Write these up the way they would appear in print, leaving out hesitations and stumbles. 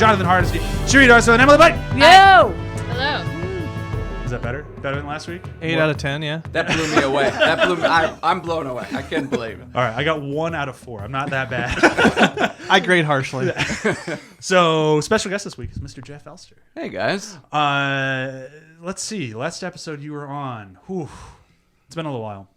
Jonathan Hardesty, Chewie Darso, and Emily Bite. Yo! Hello. Is that better? Better than last week? 8 out of 10, yeah. That blew me away. I'm blown away. I can't believe it. All right, I got 1 out of 4. I'm not that bad. I grade harshly. So, special guest this week is Mr. Jeff Elster. Hey, guys. Let's see. Last episode you were on. Whew. It's been a little while.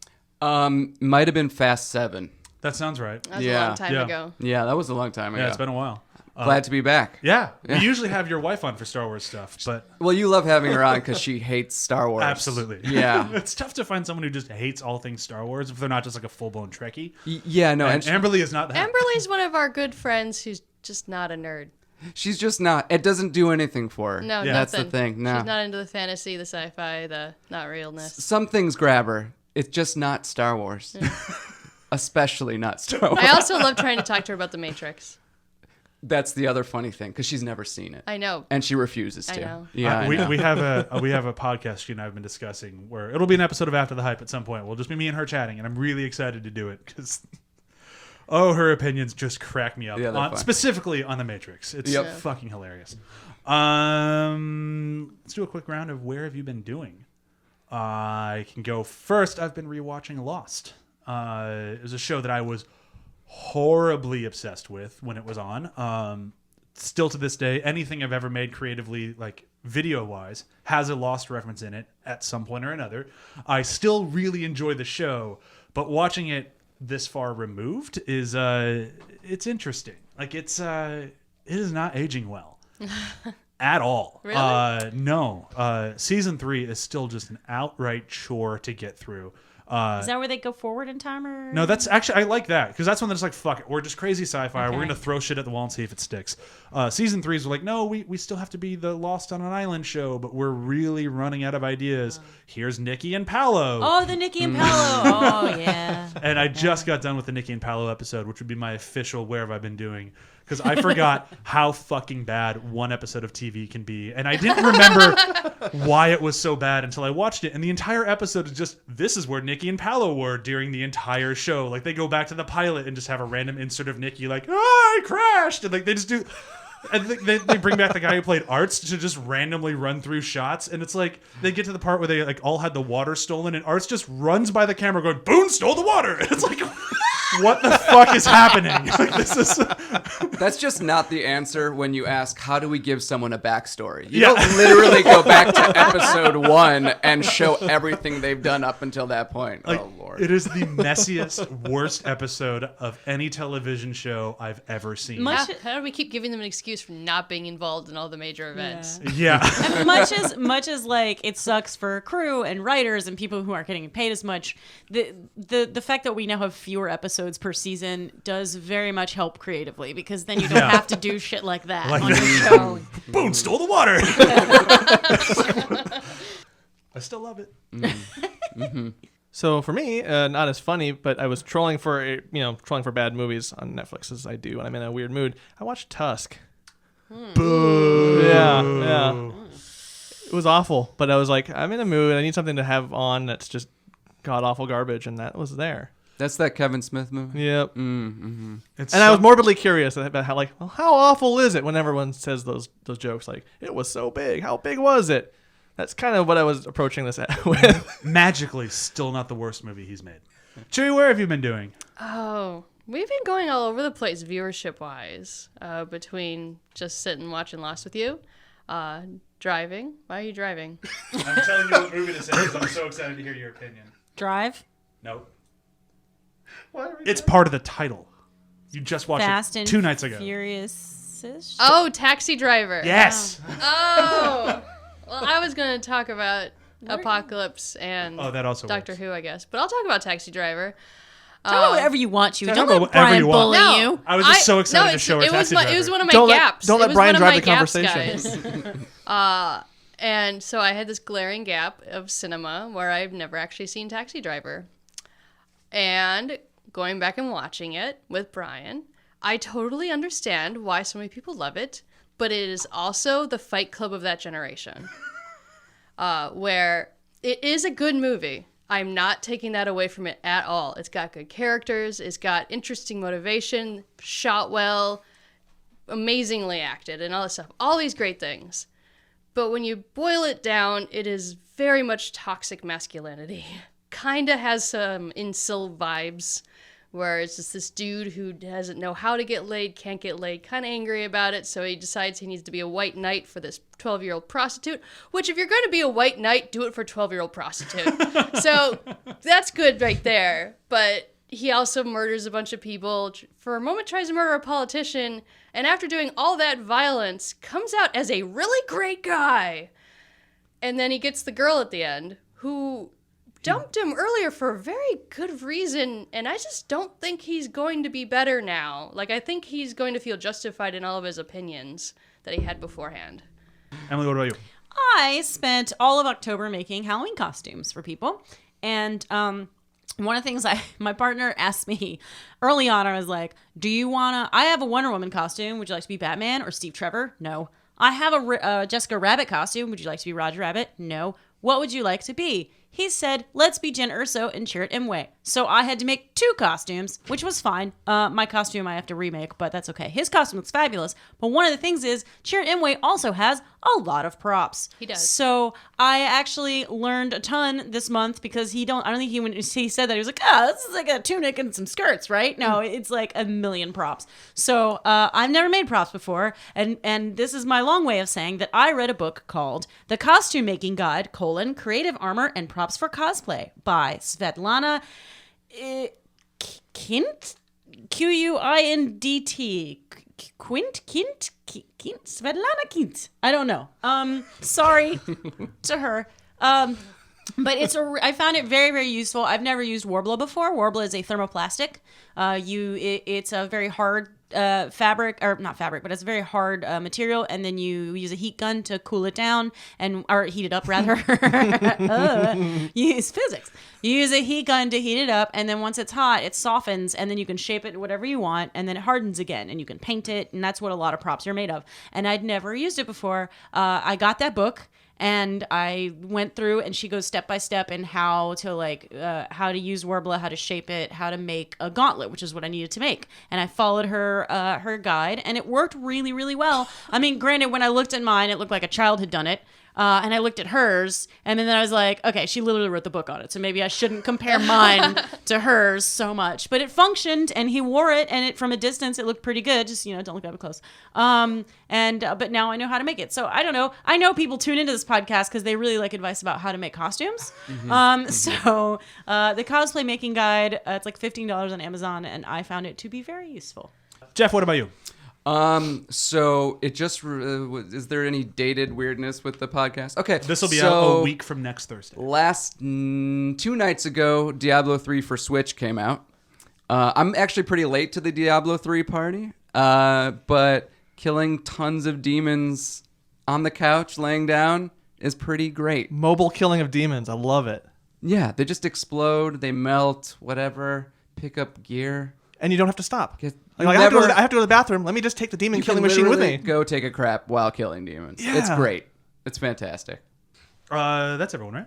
Might have been Fast 7. That sounds right. That was a long time ago. Yeah, that was a long time ago. Yeah, it's been a while. Glad to be back. Yeah, we usually have your wife on for Star Wars stuff, but... Well, you love having her on because she hates Star Wars. Absolutely. Yeah. It's tough to find someone who just hates all things Star Wars if they're not just like a full-blown Trekkie. Yeah, no. And Amberly is not that. Amberly's one of our good friends who's just not a nerd. She's just not. It doesn't do anything for her. No, Yeah. That's the nothing. thing. No. She's not into the fantasy, the sci-fi, the not realness. Some things grab her. It's just not Star Wars. Especially not Star Wars. I also love trying to talk to her about The Matrix. That's the other funny thing because she's never seen it. I know. And she refuses to. I know. Yeah, I we know. have a podcast she and I have been discussing where it'll be an episode of After the Hype at some point. We'll just be me and her chatting, and I'm really excited to do it because her opinions just crack me up. Yeah, they're fun. Specifically on The Matrix. It's Yep. fucking hilarious. Let's do a quick round of where have you been doing. I can go first. I've been rewatching Lost. It was a show that I was horribly obsessed with when it was on. Still to this day, anything I've ever made creatively, like video-wise, has a Lost reference in it at some point or another. I still really enjoy the show, but watching it this far removed is it's interesting. Like it is not aging well. At all. Really? No. Season 3 is still just an outright chore to get through. Is that where they go forward in time? Or? No, that's actually, I like that because that's when there's like, fuck it, we're just crazy sci-fi. Okay. We're gonna throw shit at the wall and see if it sticks. Season 3 is like, no, we still have to be the Lost on an Island show, but we're really running out of ideas. Here's Nikki and Paulo. Oh, the Nikki and Paulo. Oh, yeah. And I just got done with the Nikki and Paulo episode, which would be my official where have I been doing. Because I forgot how fucking bad one episode of TV can be. And I didn't remember why it was so bad until I watched it. And the entire episode is just, this is where Nikki and Paulo were during the entire show. Like, they go back to the pilot and just have a random insert of Nikki like, I crashed! And like, they just do... And they bring back the guy who played Arts to just randomly run through shots. And it's like, they get to the part where they like all had the water stolen. And Arts just runs by the camera going, Boone stole the water! And it's like... What the fuck is happening? Like, this is... That's just not the answer when you ask, how do we give someone a backstory? You Yeah. don't literally go back to episode 1 and show everything they've done up until that point. Like, oh, Lord. it is the messiest, worst episode of any television show I've ever seen. Much- How do we keep giving them an excuse for not being involved in all the major events? Yeah. much as like it sucks for crew and writers and people who aren't getting paid as much, the fact that we now have fewer episodes per season does very much help creatively because then you don't have to do shit like that Like on that. your show. Boone stole the water. I still love it. So for me, not as funny, but I was trolling for bad movies on Netflix as I do when I'm in a weird mood. I watched Tusk. Boo. Yeah. It was awful, but I was like, I'm in a mood. I need something to have on that's just god awful garbage, and that was there. That's that Kevin Smith movie? Yep. It's And I was morbidly curious about how, like, well, how awful is it when everyone says those jokes like, it was so big. How big was it? That's kind of what I was approaching this with. magically still not the worst movie he's made. Chewie, where have you been doing? Oh, we've been going all over the place viewership-wise, between just sitting watching Lost with you, driving. Why are you driving? I'm telling you what movie this is because I'm so excited to hear your opinion. Drive. Nope. It's part of the title. You just watched Fast it and 2 nights ago. Furious-ish. Oh, Taxi Driver. Yes. Oh. Well, I was going to talk about Apocalypse and that also Doctor works. Who, I guess. But I'll talk about Taxi Driver. Talk about whatever you want to. talk Don't about let whatever Brian you want. bully No. you. I was just so excited to show her it was Taxi It was Driver. one of my Don't let- gaps. don't let It was Brian one of drive my the gaps, conversation. guys. And so I had this glaring gap of cinema where I've never actually seen Taxi Driver. And going back and watching it with Brian, I totally understand why so many people love it, but it is also the Fight Club of that generation. Where it is a good movie. I'm not taking that away from it at all. It's got good characters. It's got interesting motivation, shot well, amazingly acted and all this stuff. All these great things. But when you boil it down, it is very much toxic masculinity. Kinda has some incel vibes, where it's just this dude who doesn't know how to get laid, can't get laid, kind of angry about it, so he decides he needs to be a white knight for this 12-year-old prostitute, which if you're going to be a white knight, do it for a 12-year-old prostitute. So that's good right there. But he also murders a bunch of people, for a moment tries to murder a politician, and after doing all that violence, comes out as a really great guy. And then he gets the girl at the end, who dumped him earlier for a very good reason, and I just don't think he's going to be better now. Like, I think he's going to feel justified in all of his opinions that he had beforehand. Emily, what about you? I spent all of October making Halloween costumes for people, and one of the things my partner asked me early on, I was like, do you want to, I have a Wonder Woman costume, would you like to be Batman or Steve Trevor? No. I have a Jessica Rabbit costume, would you like to be Roger Rabbit? No. What would you like to be? He said, let's be Jen Erso and Chirrut Emilia. So I had to make 2 costumes, which was fine. My costume I have to remake, but that's okay. His costume looks fabulous. But one of the things is Chirrut Emilia also has a lot of props. He does. So I actually learned a ton this month because I don't think when he said that, he was like, this is like a tunic and some skirts, right? No, it's like a million props. So I've never made props before. And this is my long way of saying that I read a book called The Costume Making Guide, Creative Armor and Props for Cosplay by Svetlana Kint? Quindt? Svetlana Kint. I don't know. Sorry to her. But I found it very, very useful. I've never used Worbla before. Worbla is a thermoplastic. It's a very hard fabric, or not fabric, but it's a very hard material, and then you use a heat gun to cool it down, or heat it up rather. You use physics. You use a heat gun to heat it up, and then once it's hot, it softens, and then you can shape it whatever you want, and then it hardens again, and you can paint it, and that's what a lot of props are made of. And I'd never used it before. I got that book. And I went through, and she goes step by step in how to use Worbla, how to shape it, how to make a gauntlet, which is what I needed to make. And I followed her guide, and it worked really, really well. I mean, granted, when I looked at mine, it looked like a child had done it. And I looked at hers, and then I was like, okay, she literally wrote the book on it, so maybe I shouldn't compare mine to hers so much. But it functioned, and he wore it, and from a distance, it looked pretty good. Just, don't look at it close. But now I know how to make it. So I don't know. I know people tune into this podcast because they really like advice about how to make costumes. So the Cosplay Making Guide, it's like $15 on Amazon, and I found it to be very useful. Jeff, what about you? So it just is there any dated weirdness with the podcast? Okay, this will be out a week from next Thursday. Last 2 nights ago, Diablo 3 for Switch came out. I'm actually pretty late to the Diablo 3 party, but killing tons of demons on the couch, laying down, is pretty great. Mobile killing of demons, I love it. Yeah, they just explode, they melt, whatever. Pick up gear, and you don't have to stop. I have to go to the bathroom. Let me just take the demon killing machine with me. Go take a crap while killing demons. Yeah. It's great. It's fantastic. That's everyone, right?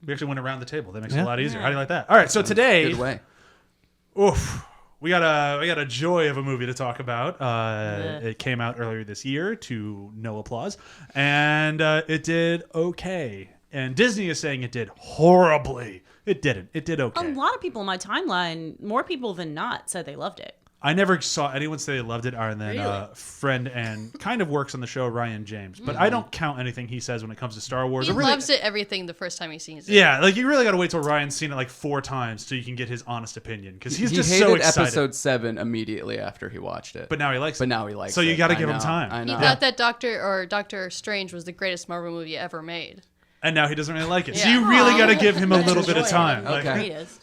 We actually went around the table. That makes it a lot easier. How do you like that? All right, so today, good way. We got a joy of a movie to talk about. It came out earlier this year to no applause, and it did okay. And Disney is saying it did horribly. It didn't. It did okay. A lot of people in my timeline, more people than not, said they loved it. I never saw anyone say they loved it, other than Really? friend and kind of works on the show, Ryan James. But I don't count anything he says when it comes to Star Wars. He loves it, everything, the first time he sees it. Yeah, like you really got to wait till Ryan's seen it like 4 times so you can get his honest opinion, because he's just hated so excited. episode 7 immediately after he watched it. But now he likes it. So you got to give him time. I know. He thought that Doctor Strange was the greatest Marvel movie ever made. And now he doesn't really like it. So Yeah. you really got to give him a little bit of Enjoy it. time. Okay. Greatest.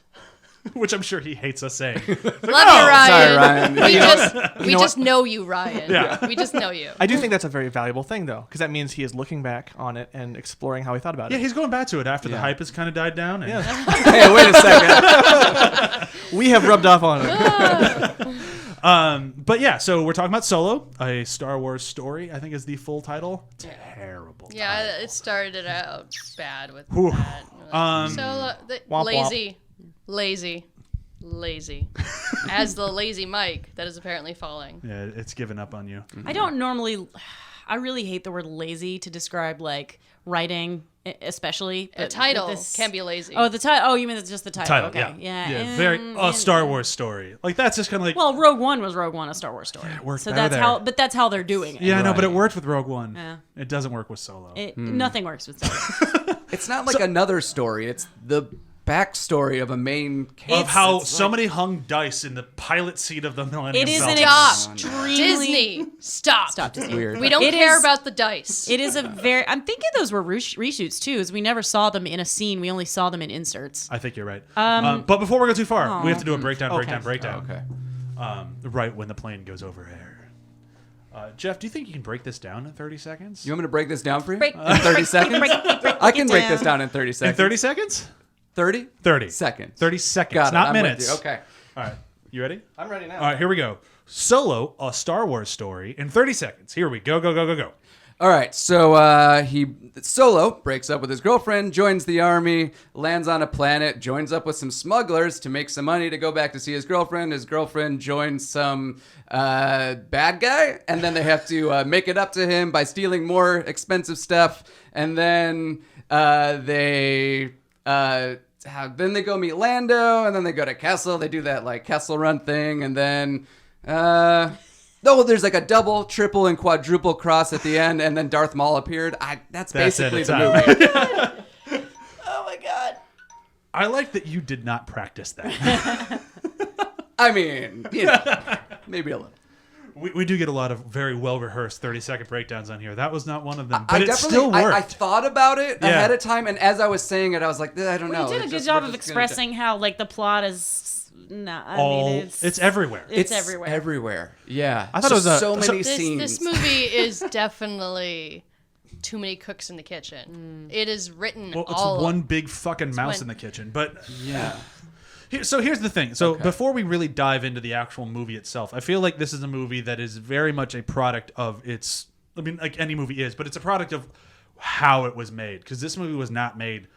Which I'm sure he hates us saying. Love you, Ryan. Sorry, Ryan. We just know you, Ryan. Yeah. We just know you. I do think that's a very valuable thing, though, because that means he is looking back on it and exploring how he thought about Yeah, it. he's going back to it after the Yeah. hype has kind of died down. And Hey, wait a second. We have rubbed off on it. But yeah, so we're talking about Solo, a Star Wars story, I think is the full title. Terrible. Yeah, it started out bad with Whew. that. Um, So womp. lazy. lazy. As the lazy Mike that is apparently falling. Yeah, it's given up on you. I don't normally. I really hate the word lazy to describe like writing, especially. A title can be lazy. Oh, the title. Oh, you mean it's just the title? Okay. Yeah. Very Star Wars story. Like that's just kind of like. Well, Rogue One was Rogue One, a Star Wars story. it worked so better that's there. how. But that's how they're doing it. Yeah, I know, but it Right. worked with Rogue One. Yeah. It doesn't work with Solo. Nothing works with Star. It's not like another story. It's the backstory of a main character. of how It's somebody hung dice in the pilot seat of the Millennium It is an Falcon. extremely Disney, stop. Stop Disney. weird. We don't It care is- about the dice. It is a very. I'm thinking those were reshoots too, as we never saw them in a scene. We only saw them in inserts. I think you're right. But before we go too far, we have to do a breakdown. Okay. Okay. Right when the plane goes over air. Jeff, do you think you can break this down in 30 seconds? You want me to break this down for you? Break- In 30 seconds? I can break this down in 30 in seconds. 30 seconds? 30? 30 seconds. 30 seconds, Got it. not I'm with minutes. you. Okay. All right. You ready? I'm ready now. All right, here we go. Solo, a Star Wars story in 30 seconds. Here we go, go, go, go, go. All right, so Solo breaks up with his girlfriend, joins the army, lands on a planet, joins up with some smugglers to make some money to go back to see his girlfriend. His girlfriend joins some bad guy, and then they have to make it up to him by stealing more expensive stuff. And then they go meet Lando, and then they go to Kessel. They do that like Kessel Run thing, and then. There's like a double, triple, and quadruple cross at the end, and then Darth Maul appeared. That's basically it's the out. movie. Oh my god. I like that you did not practice that. I mean, maybe a little. we do get a lot of very well-rehearsed 30-second breakdowns on here. That was not one of them, but I it definitely, still worked. I thought about it Yeah. ahead of time, and as I was saying it, I was like, I don't know. You did a It's good just- job we're of just gonna do- expressing how like the plot is. No, I All, mean it's everywhere. It's everywhere. Everywhere. Yeah. I thought it was so many This scenes. movie is definitely too many cooks in the kitchen. It is written Well, it's all one big fucking mouse one- in the kitchen. But Yeah. so here's the thing. So Okay. before we really dive into the actual movie itself, I feel like this is a movie that is very much a product of its. I mean, like any movie is, but it's a product of how it was made. Because this movie was not made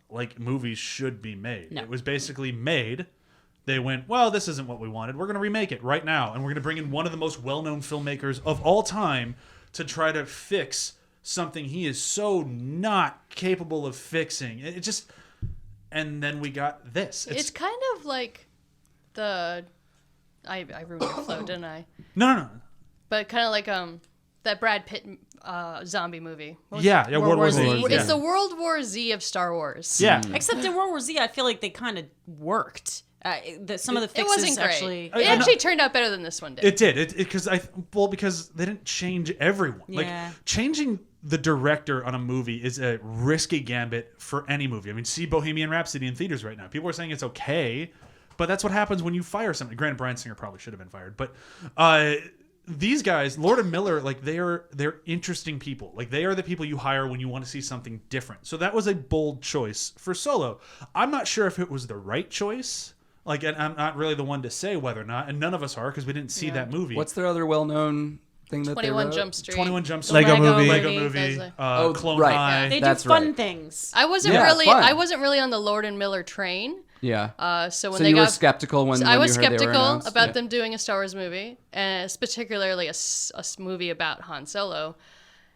like movies should be made. No. It was basically made. They went, well, this isn't what we wanted. We're going to remake it right now. And we're going to bring in one of the most well-known filmmakers of all time to try to fix something he is so not capable of fixing. It just... And then we got this. It's kind of like the I ruined your flow, didn't I? No. But kind of like that Brad Pitt zombie movie. What was Yeah, it? yeah, World War Z. It's Yeah. the World War Z of Star Wars. Yeah. Except in World War Z, I feel like they kind of worked. Some of the It fixes wasn't great. actually. It actually turned out better than this one did. It did. Because they didn't change everyone. Yeah. Like changing the director on a movie is a risky gambit for any movie. I mean, see Bohemian Rhapsody in theaters right now. People are saying it's okay, but that's what happens when you fire somebody. Granted, Bryan Singer probably should have been fired, but these guys, Lord and Miller, like they're interesting people. Like they are the people you hire when you want to see something different. So that was a bold choice for Solo. I'm not sure if it was the right choice. Like, and I'm not really the one to say whether or not, and none of us are because we didn't see that movie. What's their other well-known thing that 21 they wrote? Jump Street. 21 Jump The Street. Lego movie. Lego That's movie, like- Clone right. High. They do That's fun right. things. I wasn't Yeah, really fun. I wasn't really on the Lord and Miller train. Yeah. So when So they you got were skeptical when I you was heard they were skeptical announced? about Yeah. them doing a Star Wars movie, and it's particularly a movie about Han Solo.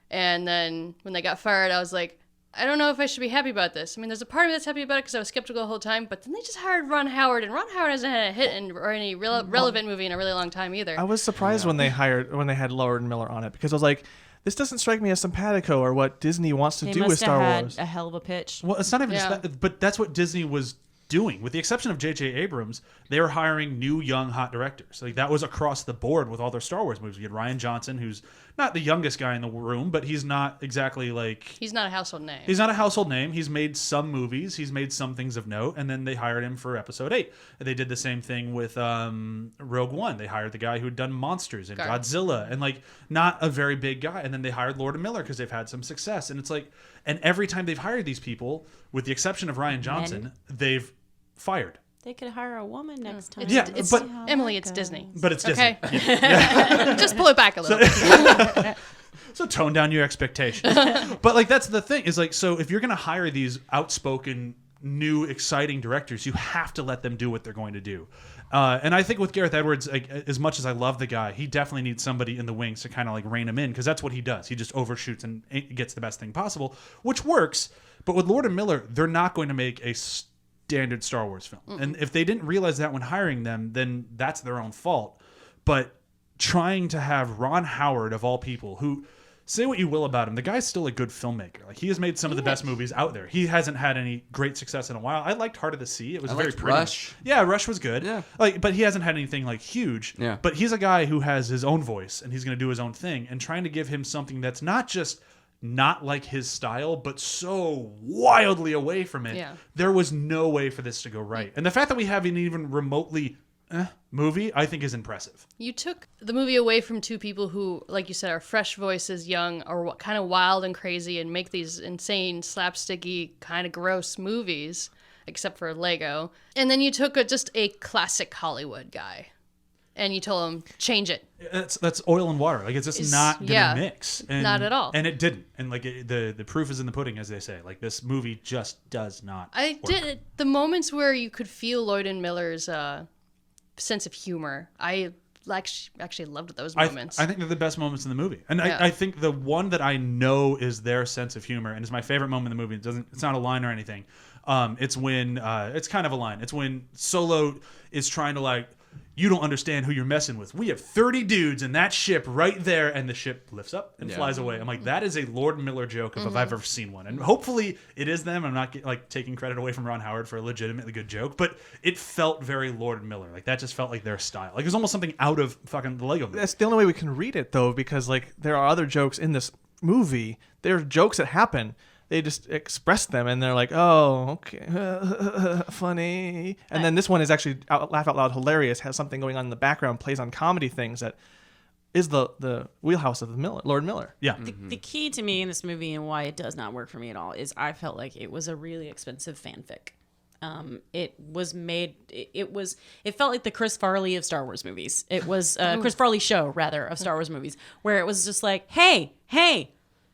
And then when they got fired, I was like, I don't know if I should be happy about this. I mean, there's a part of me that's happy about it because I was skeptical the whole time, but then they just hired Ron Howard, and Ron Howard hasn't had a hit or any relevant movie in a really long time either. I was surprised when they had Lord and Miller on it because I was like, this doesn't strike me as simpatico or what Disney wants to They do must with have Star had Wars. a hell of a pitch. Well, it's not even Yeah. just that, but that's what Disney was doing. With the exception of J.J. Abrams, they were hiring new, young, hot directors. Like that was across the board with all their Star Wars movies. You had Rian Johnson, who's not the youngest guy in the room, but he's not exactly like... He's not a household name. He's not a household name. He's made some movies. He's made some things of note. And then they hired him for Episode 8. And they did the same thing with Rogue One. They hired the guy who had done Monsters and Godzilla. And, like, not a very big guy. And then they hired Lord and Miller because they've had some success. And it's like... And every time they've hired these people, with the exception of Rian Johnson, they've fired. They could hire a woman next time. Yeah, It's but- Emily, it's Disney. But it's Disney. Okay. Just pull it back a little. So tone down your expectations. But like that's the thing is like, so if you're gonna hire these outspoken new exciting directors, you have to let them do what they're going to do. And I think with Gareth Edwards, like, as much as I love the guy, he definitely needs somebody in the wings to kind of like rein him in, because that's what he does. He just overshoots and gets the best thing possible, which works. But with Lord and Miller, they're not going to make a standard Star Wars film. And if they didn't realize that when hiring them, then that's their own fault. But trying to have Ron Howard, of all people, who, say what you will about him, the guy's still a good filmmaker. Like, he has made some of the best movies out there. He hasn't had any great success in a while. I liked Heart of the Sea. It was very pretty. Rush. Yeah, Rush was good. Yeah. Like, but he hasn't had anything like huge. Yeah. But he's a guy who has his own voice, and he's going to do his own thing. And trying to give him something that's not just not like his style, but so wildly away from it. Yeah. There was no way for this to go right. And the fact that we have an even remotely movie, I think, is impressive. You took the movie away from two people who, like you said, are fresh voices, young, or kind of wild and crazy, and make these insane, slapsticky, kind of gross movies, except for Lego. And then you took just a classic Hollywood guy, and you told him, change it. That's oil and water. Like, it's just not gonna mix. And, not at all. And it didn't. And like the proof is in the pudding, as they say. Like, this movie just does not. Did the moments where you could feel Lloyd and Miller's sense of humor. I actually loved those moments. I think they're the best moments in the movie. And Yeah. I think the one that I know is their sense of humor and is my favorite moment in the movie. It's not a line or anything. It's when it's kind of a line. It's when Solo is trying to, like, you don't understand who you're messing with. We have 30 dudes in that ship right there, and the ship lifts up and flies away. I'm like, that is a Lord and Miller joke if I've ever seen one. And hopefully it is them. I'm not taking credit away from Ron Howard for a legitimately good joke, but it felt very Lord and Miller. Like, that just felt like their style. Like, it was almost something out of fucking the Lego movie. That's the only way we can read it, though, because like there are other jokes in this movie. There are jokes that happen. They just express them, and they're like, "Oh, okay, funny." And then this one is actually laugh out loud hilarious. Has something going on in the background, plays on comedy things that is the wheelhouse of Lord Miller. Yeah. The key to me in this movie and why it does not work for me at all is I felt like it was a really expensive fanfic. It was made. It felt like the Chris Farley of Star Wars movies. It was Chris Farley show rather of Star Wars movies, where it was just like, hey.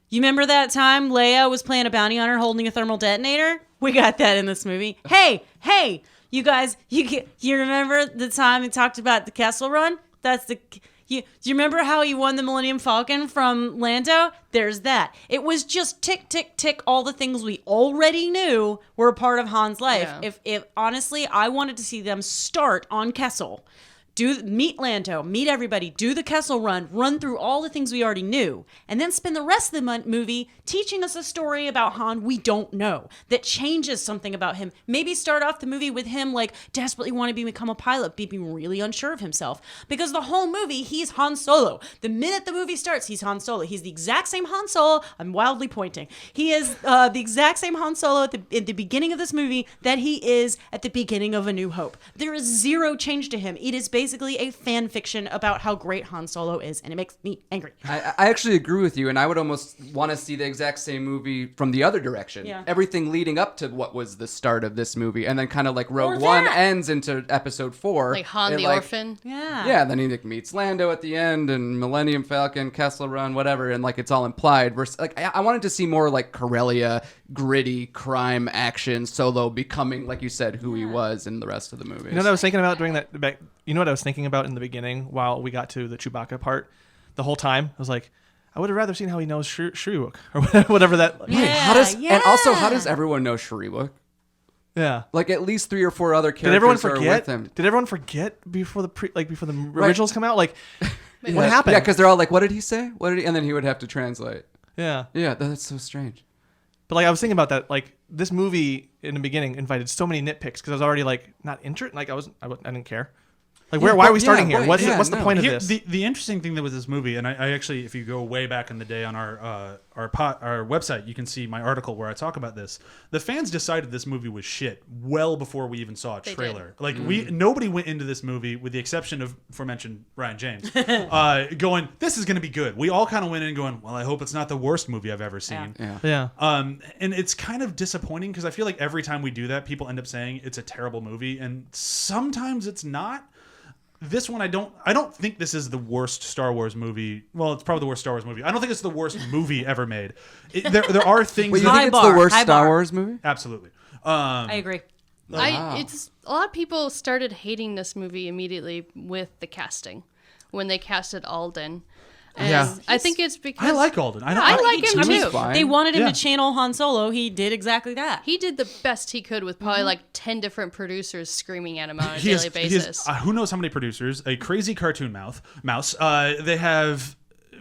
You remember that time Leia was playing a bounty hunter holding a thermal detonator? We got that in this movie. Hey, you guys, you remember the time we talked about the Kessel Run? Do you remember how he won the Millennium Falcon from Lando? There's that. It was just tick, tick, tick, all the things we already knew were a part of Han's life. Yeah. If honestly, I wanted to see them start on Kessel. Meet Lando, meet everybody, do the Kessel Run through all the things we already knew, and then spend the rest of the movie teaching us a story about Han we don't know, that changes something about him. Maybe start off the movie with him, like, desperately wanting to become a pilot, being really unsure of himself. Because the whole movie, he's Han Solo. The minute the movie starts, he's Han Solo. He's the exact same Han Solo. I'm wildly pointing. He is the exact same Han Solo at the beginning of this movie that he is at the beginning of A New Hope. There is zero change to him. It is basically a fan fiction about how great Han Solo is, and it makes me angry. I actually agree with you, and I would almost want to see the exact same movie from the other direction. Yeah. Everything leading up to what was the start of this movie, and then kind of like Rogue One ends into Episode 4. Like Han the Orphan. Yeah. Then he meets Lando at the end, and Millennium Falcon, Kessel Run, whatever, and like it's all implied. Versus, like, I wanted to see more like Corellia, gritty crime action, Solo becoming, like you said, who he was in the rest of the movies. You know what I was thinking about during that? You know what I was thinking about in the beginning while we got to the Chewbacca part? The whole time, I was like, I would have rather seen how he knows Chirrut or whatever that. Yeah. And also, how does everyone know Chirrut? Yeah. Like at least 3 or 4 other characters Did everyone are forget? with him. Did everyone forget before the originals come out? Like, what Yeah. happened? Yeah, because they're all like, "What did he say? What did he?" And then he would have to translate. Yeah. Yeah, that's so strange. But like I was thinking about that, like this movie in the beginning invited so many nitpicks because I was already like not interested. Like I didn't care. Like why are we starting here? right. What's Yeah, the point of this? The interesting thing that was this movie, and I actually, if you go way back in the day on our website, you can see my article where I talk about this. The fans decided this movie was shit well before we even saw a trailer. Like nobody went into this movie, with the exception of aforementioned Ryan James, going, "This is going to be good." We all kind of went in going, "Well, I hope it's not the worst movie I've ever seen." Yeah. And it's kind of disappointing because I feel like every time we do that, people end up saying it's a terrible movie, and sometimes it's not. This one, I don't think this is the worst Star Wars movie. Well, it's probably the worst Star Wars movie. I don't think it's the worst movie ever made. There are things. Wait, you High think it's bar, the worst high Star bar. Wars movie? Absolutely. I agree. It's a lot of people started hating this movie immediately with the casting when they casted Alden. And Yeah. I think it's because I like Alden. I like him He was too. fine. They wanted him Yeah. to channel Han Solo. He did exactly that. He did the best he could with probably like 10 different producers screaming at him on a He has- daily he has, basis. who knows how many producers? A crazy cartoon mouse. They have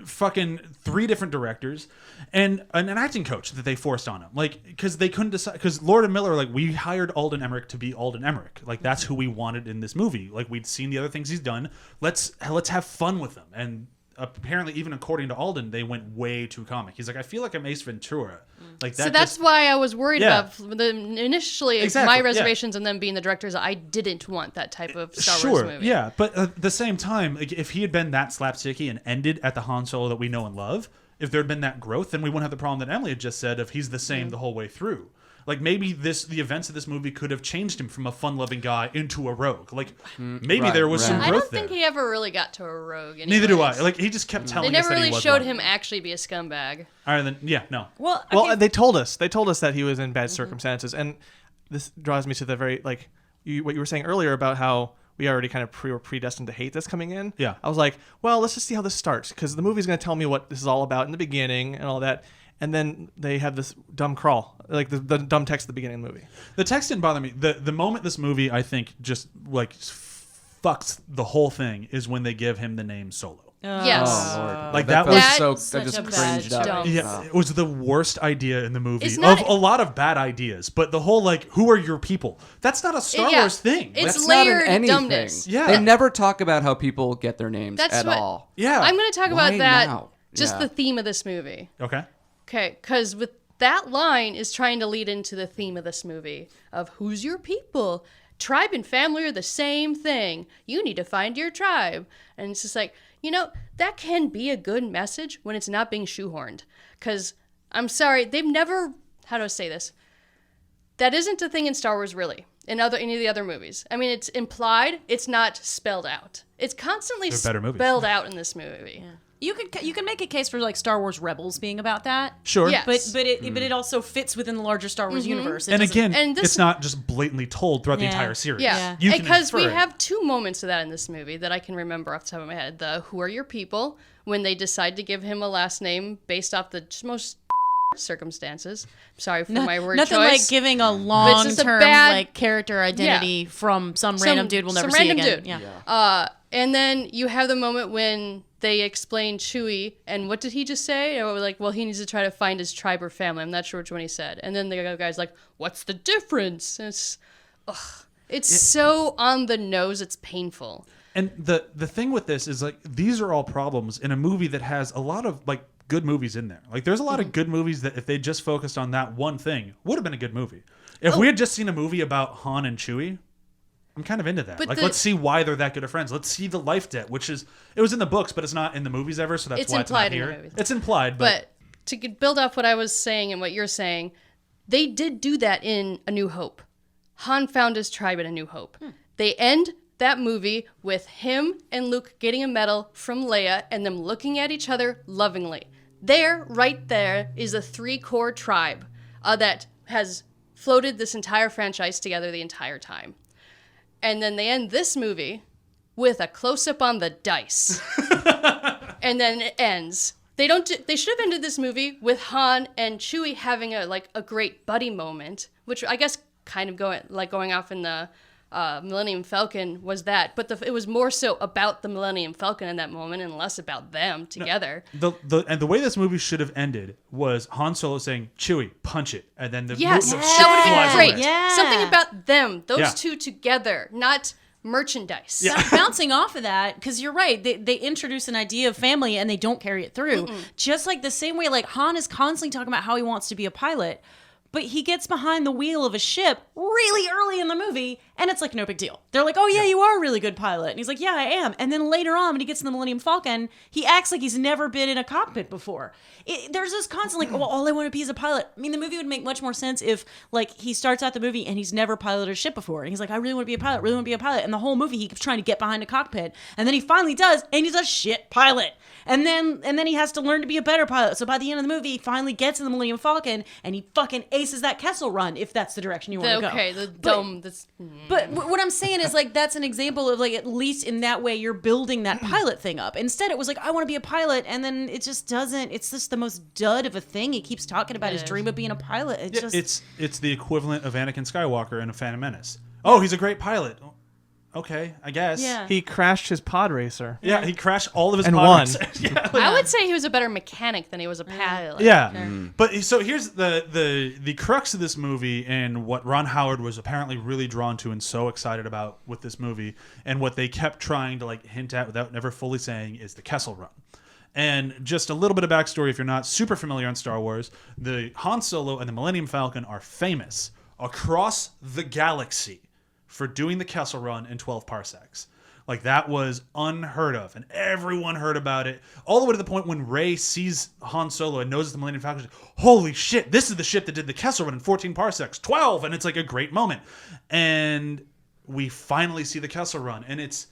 fucking 3 different directors and an acting coach that they forced on him. Like, because they couldn't decide. Because Lord and Miller, like, we hired Alden Ehrenreich to be Alden Ehrenreich. Like, that's who we wanted in this movie. Like, we'd seen the other things he's done. Let's have fun with him. And apparently, even according to Alden, they went way too comic. He's like, I feel like I'm Ace Ventura. Like that. So that's why I was worried Yeah. about initially Exactly, my yeah. reservations and them being the directors. I didn't want that type of Star Sure, Wars movie. yeah, but at the same time, like, if he had been that slapsticky and ended at the Han Solo that we know and love, if there had been that growth, then we wouldn't have the problem that Emily had just said of he's the same the whole way through. Like, maybe the events of this movie could have changed him from a fun-loving guy into a rogue. Like, maybe right, there was some right. I growth don't think there. he ever really got to a rogue. Neither do I. anyways. Like, he just kept telling They us never that really he was showed one. him actually be a scumbag. All right, then, yeah, no. Well, Well, okay. they told us. They told us that he was in bad circumstances, and this draws me to the very what you were saying earlier about how we already kind of were predestined to hate this coming in. Yeah. I was like, well, let's just see how this starts because the movie's going to tell me what this is all about in the beginning and all that, and then they have this dumb crawl, like the dumb text at the beginning of the movie. The text didn't bother me. The moment this movie, I think, just like fucks the whole thing is when they give him the name Solo. Yes. Oh, Lord. Like, that that was so such that just a bad cringed up. dumb- Yeah, it was the worst idea in the movie It's not- of a lot of bad ideas. But the whole like, who are your people? That's not a Star Yeah. Wars thing. It's That's not in layered anything. dumbness. Yeah. They never talk about how people get their names That's at what- all. Yeah. I'm going to talk Why about that. now? Just Yeah. the theme of this movie. Okay. Okay, because with that line is trying to lead into the theme of this movie of who's your people. Tribe and family are the same thing. You need to find your tribe. And it's just like, that can be a good message when it's not being shoehorned. Because, I'm sorry, they've never, how do I say this? That isn't a thing in Star Wars, really, in any of the other movies. I mean, it's implied, it's not spelled out. It's constantly They're better movies. spelled out in this movie. you can make a case for like Star Wars Rebels being about that. Sure. Yeah. But it also fits within the larger Star Wars universe. It And doesn't- again, And this- it's not just blatantly told throughout the Yeah. entire series. Yeah, You can because we infer it. have 2 moments of that in this movie that I can remember off the top of my head. The who are your people, when they decide to give him a last name based off the most circumstances. Sorry for my word nothing choice. like giving a just a long-term bad- like character identity from some random dude we'll never some see random again. dude. Yeah. And then you have the moment when they explain Chewie, and what did he just say? Or like, well, he needs to try to find his tribe or family. I'm not sure which one he said. And then the other guy's like, what's the difference? And it's so on the nose, it's painful. And the thing with this is like these are all problems in a movie that has a lot of like good movies in there. Like there's a lot of good movies that if they just focused on that one thing would have been a good movie. If we had just seen a movie about Han and Chewie, I'm kind of into that. But Like, the- let's see why they're that good of friends. Let's see the life debt, which is it was in the books, but it's not in the movies ever. So that's It's why it's not implied in the here. movies. It's implied, But to build off what I was saying and what you're saying, they did do that in A New Hope. Han found his tribe in A New Hope. They end that movie with him and Luke getting a medal from Leia and them looking at each other lovingly. Right there, is a 3-core tribe that has floated this entire franchise together the entire time. And then they end this movie with a close-up on the dice. And then it ends. They should have ended this movie with Han and Chewie having a great buddy moment, which I guess kind of going off in the Millennium Falcon was that, but it was more so about the Millennium Falcon in that moment and less about them together. and the way this movie should have ended was Han Solo saying, "Chewie, punch it," and then the Yes, the that ship would have flies been great. away. Yeah. Something about them, those Yeah. two together, not merchandise. Bouncing off of that, because you're right, they introduce an idea of family and they don't carry it through. Just like the same way, like Han is constantly talking about how he wants to be a pilot, but he gets behind the wheel of a ship really early in the movie And it's like no big deal. They're like, oh yeah, you are a really good pilot. And he's like, yeah, I am. And then later on, when he gets in the Millennium Falcon, he acts like he's never been in a cockpit before. There's this constant like, well, all I want to be is a pilot. I mean, the movie would make much more sense if like he starts out the movie and he's never piloted a ship before. And he's like, I really want to be a pilot, really want to be a pilot. And the whole movie, he keeps trying to get behind a cockpit. And then he finally does, and he's a shit pilot. And then he has to learn to be a better pilot. So by the end of the movie, he finally gets in the Millennium Falcon, and he fucking aces that Kessel Run, if that's the direction you want to go. Okay, the dome. But what I'm saying is, like, that's an example of, like, at least in that way, you're building that pilot thing up. Instead, it was like, I want to be a pilot, and then it just doesn't. It's just the most dud of a thing. He keeps talking about his dream of being a pilot. It's the equivalent of Anakin Skywalker in A Phantom Menace. Oh, he's a great pilot. Okay, I guess. Yeah. He crashed his pod racer. Yeah, he crashed all of his And pod won. racers. Yeah. I would say he was a better mechanic than he was a pilot. Yeah, but so here's the crux of this movie, and what Ron Howard was apparently really drawn to and so excited about with this movie, and what they kept trying to like hint at without never fully saying, is the Kessel Run. And just a little bit of backstory, if you're not super familiar on Star Wars, the Han Solo and the Millennium Falcon are famous across the galaxy for doing the Kessel Run in 12 parsecs. Like, that was unheard of, and everyone heard about it, all the way to the point when Rey sees Han Solo and knows it's the Millennium Falcon. She's like, holy shit, this is the ship that did the Kessel Run in 14 parsecs, 12, and it's like a great moment. And we finally see the Kessel Run, and it's,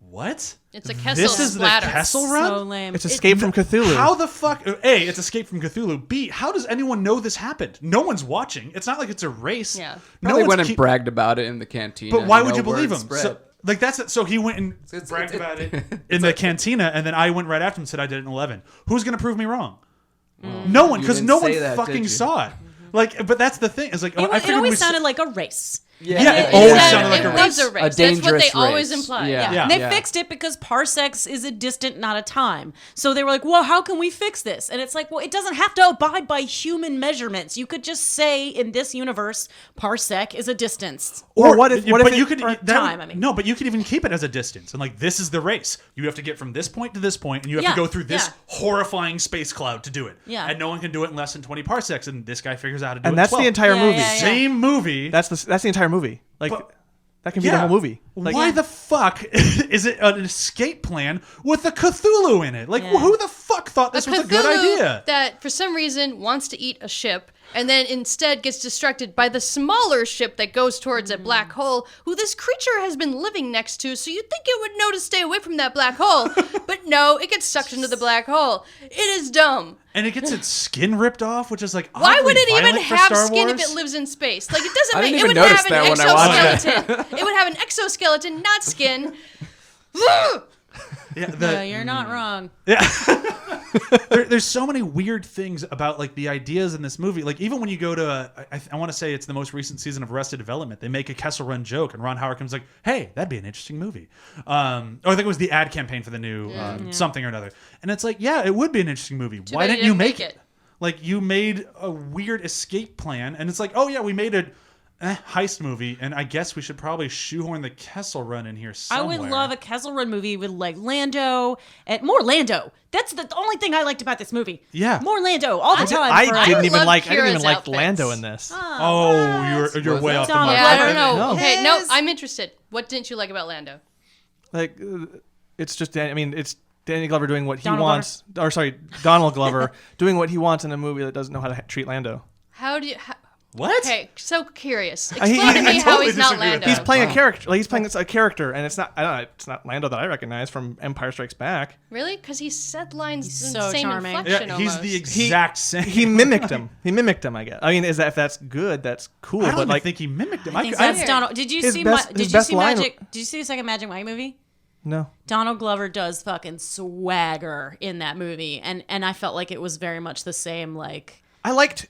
what? It's a Kessel This is splatter. the Kessel Run? So lame. It's Escape from Cthulhu. How the fuck? A, it's Escape from Cthulhu. B, how does anyone know this happened? No one's watching. It's not like it's a race. Yeah. No Probably one's went and bragged about it in the cantina. But why would know, you believe word him? spread. So, like, that's it. So he went and bragged about it in the cantina, and then I went right after him and said I did it in 11. Who's going to prove me wrong? No one, You because didn't no one say that, did fucking you? saw it. Like, but that's the thing. It's like, It, I it figured always sounded like a race. Yeah, it It always said- sounded like it a was race. a race. A That's what they dangerous always race. imply. Yeah. And they Yeah. fixed it because parsecs is a distant, not a time. So they were like, well, how can we fix this? And it's like, well, it doesn't have to abide by human measurements. You could just say, in this universe, parsec is a distance. Or what if but it- you could or that- time, I mean. No, but you could even keep it as a distance, and like, this is the race. You have to get from this point to this point, and you have Yeah, to go through this yeah. horrifying space cloud to do it. Yeah. And no one can do it in less than 20 parsecs, and this guy figures out how to do it. And in that's 12. the entire Yeah, movie. yeah, yeah. Same movie. That's the entire movie. Like, But- that can be the whole movie. Like, Why the fuck is it an escape plan with a Cthulhu in it? Like, Yeah. who the fuck thought this was a good Cthulhu idea? that for some reason wants to eat a ship and then instead gets distracted by the smaller ship that goes towards a black hole who this creature has been living next to, so you'd think it would know to stay away from that black hole. But no, it gets sucked into the black hole. It is dumb. And it gets its skin ripped off, which is like, Why oddly would it even violent for have Star skin Wars. if it lives in space? Like, it doesn't I make didn't it even would notice have that an when I watched exoskeleton. It would have an exoskeleton, not skin. Yeah, you're not wrong. There's so many weird things about like the ideas in this movie. Like, even when you go to, I want to say it's the most recent season of Arrested Development, they make a Kessel Run joke, and Ron Howard comes like, "Hey, that'd be an interesting movie." Or I think it was the ad campaign for the new something or another, and it's like, yeah, it would be an interesting movie. Why bad didn't you you didn't make make it? it. Like, you made a weird escape plan, and it's like, oh yeah, we made a heist movie, and I guess we should probably shoehorn the Kessel Run in here somewhere. I would love a Kessel Run movie with like Lando and more Lando. That's the only thing I liked about this movie. Yeah. More Lando all the time. I forever. didn't even love like Kira's outfits. Lando in this. Oh, you're Was way that? off the Donald mark. Yeah, I Glover. don't know. No. Okay, no, I'm interested. What didn't you like about Lando? Like, it's just, I mean, it's Danny Glover doing what he Donald wants. Or sorry, Donald Glover doing what he wants in a movie that doesn't know how to treat Lando. How do you? What? Okay, so curious. he- Explain to I me how totally he's not disagree with Lando. that. He's playing a character. Like, he's playing a character, and it's not. I don't know. It's not Lando that I recognize from Empire Strikes Back. Really? Because he said lines He's in so the same charming. inflection Yeah, he's almost. the exact same. He mimicked him. I guess. I mean, is that if that's good? That's cool. I don't but even like, think he mimicked him. I think I- that's Donald. Did you His see? best- Did his you best see line- Magic? Did you see the second Magic Mike movie? no. Donald Glover does fucking swagger in that movie, and I felt like it was very much the same. Like, I liked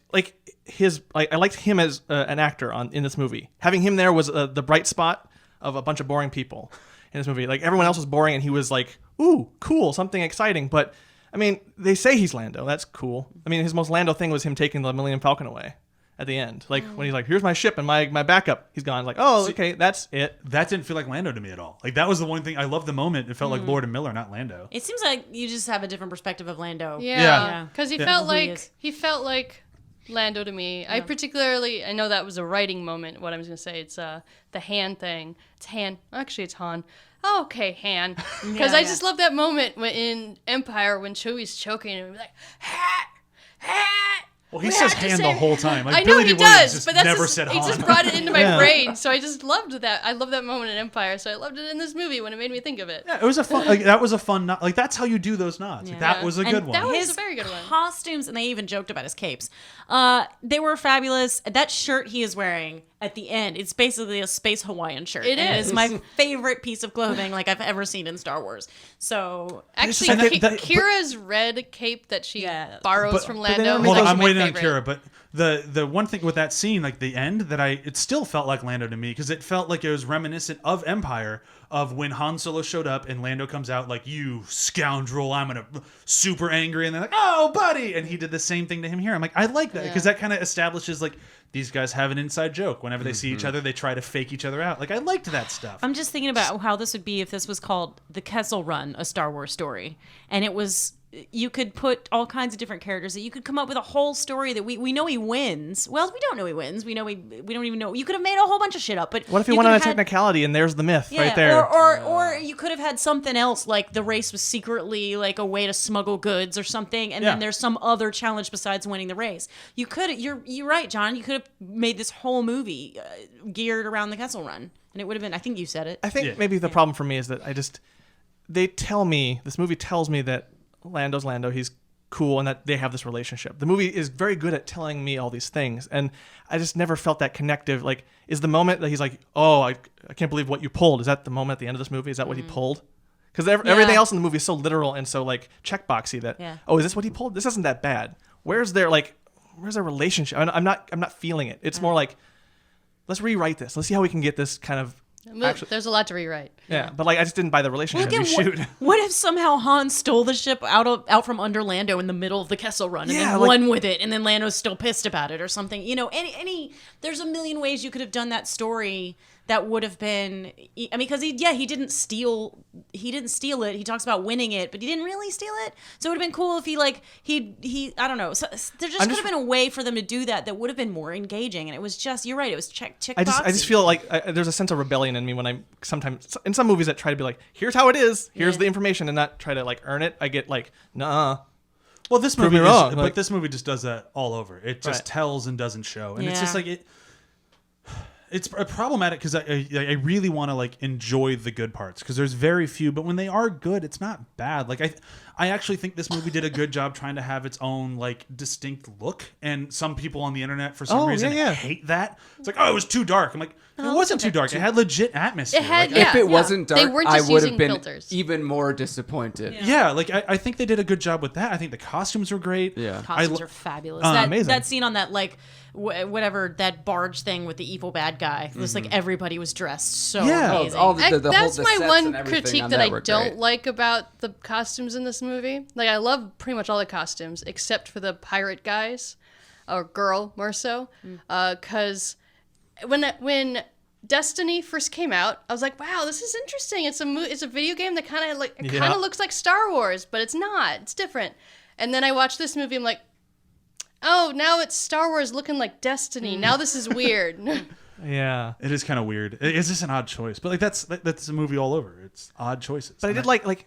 I liked him as an actor in this movie. Having him there was the bright spot of a bunch of boring people in this movie. Like, everyone else was boring, and he was like, "Ooh, cool, something exciting." But I mean, they say he's Lando. That's cool. I mean, his most Lando thing was him taking the Millennium Falcon away at the end. Like, when he's like, "Here's my ship and my backup." He's gone. Like, "Oh, okay, that's it." that didn't feel like Lando to me at all. Like, that was the one thing I loved the moment. It felt like Lord and Miller, not Lando. it seems like you just have a different perspective of Lando. Yeah. Yeah, because he Yeah. felt Who he like is. he felt like Lando to me. I know that was a writing moment. What I was going to say, it's the Han thing. It's Han. Actually, it's Han. Oh, okay, Han. Because I just love that moment in Empire when Chewie's choking and like, ha, ha. Well, he says Han the whole time. Like, I know Billy he Dee Williams does, just but that's never said Han. he just brought it into my brain, so I just loved that. I love that moment in Empire, so I loved it in this movie when it made me think of it. Yeah, it was a fun. Like, that was a fun. Like, that's how you do those nods. Like, that was a good one. That was His a very good one. costumes, and they even joked about his capes. They were fabulous. That shirt he is wearing at the end, it's basically a space Hawaiian shirt. It and is. It is my favorite piece of clothing like I've ever seen in Star Wars. So Actually, And that- Kira's red cape that she Yeah. borrows from but they Lando. don't Hold is on, I'm my waiting on favorite. Kira, but the one thing with that scene, like the end, that it still felt like Lando to me because it felt like it was reminiscent of Empire, of when Han Solo showed up and Lando comes out like, "You scoundrel, I'm gonna super angry," and they're like, "Oh, buddy," and he did the same thing to him here. I'm like, I like that because that kind of establishes like these guys have an inside joke. Whenever they see each other, they try to fake each other out. Like, I liked that stuff. I'm just thinking about how this would be if this was called The Kessel Run, a Star Wars story. And it was, you could put all kinds of different characters that you could come up with a whole story that we know he wins. Well, we don't know he wins. We know we don't even know. You could have made a whole bunch of shit up. But What if he you went on a could have had- technicality and there's the myth Yeah, right there? Or you could have had something else, like the race was secretly like a way to smuggle goods or something, and then there's some other challenge besides winning the race. You could, you're right, John. You could have made this whole movie geared around the Kessel Run, and it would have been. I think you said it. I think maybe the problem for me is that this movie tells me that Lando's Lando, he's cool, and that they have this relationship. The movie is very good at telling me all these things, and I just never felt that connective. Like, is the moment that he's like, "Oh, I can't believe what you pulled," is that the moment at the end of this movie? Is that what he pulled? Because everything else in the movie is so literal and so like checkboxy that oh, is this what he pulled? This isn't that bad. Where's their relationship? I'm not feeling it. It's more like, let's rewrite this. Let's see how we can get this kind of. There's a lot to rewrite. Yeah, but like I just didn't buy the relationship. Well, again, what if somehow Han stole the ship out from under Lando in the middle of the Kessel Run and then won with it, and then Lando's still pissed about it or something? You know, there's a million ways you could have done that story that would have been. I mean, because he didn't steal it. He talks about winning it, but he didn't really steal it. So it would have been cool if he I don't know. So there just could have been a way for them to do that would have been more engaging. And it was just, you're right, it was check I just feel like there's a sense of rebellion in me when I sometimes in some movies that try to be like, here's how it is, here's the information, and not try to like earn it. I get like, nah. Well, this Prove movie me wrong. but this movie just does that all over. It just tells and doesn't show, and it's just like it's problematic because I really want to like enjoy the good parts because there's very few, but when they are good, it's not bad. Like I actually think this movie did a good job trying to have its own like distinct look, and some people on the internet for some reason hate that. It's like, oh, it was too dark. I'm like, it wasn't too dark. It had legit atmosphere. It had, like, If it wasn't dark, They weren't I just would have using been filters. even more disappointed. Yeah, like I think they did a good job with that. I think the costumes were great. Yeah. Costumes are fabulous. Amazing. That scene on that like whatever that barge thing with the evil bad guy. It was like everybody was dressed so amazing. all the whole That's my sets one and everything critique on that I were don't great. like about the costumes in this movie. Like, I love pretty much all the costumes except for the pirate guys, or girl more so, because when Destiny first came out, I was like, wow, this is interesting. It's a video game that kind of looks like Star Wars, but it's not. It's different. And then I watched this movie. I'm like, oh, now it's Star Wars looking like Destiny. Now this is weird. Yeah. It is kind of weird. It's just an odd choice, but like that's a movie all over. It's odd choices. But I did like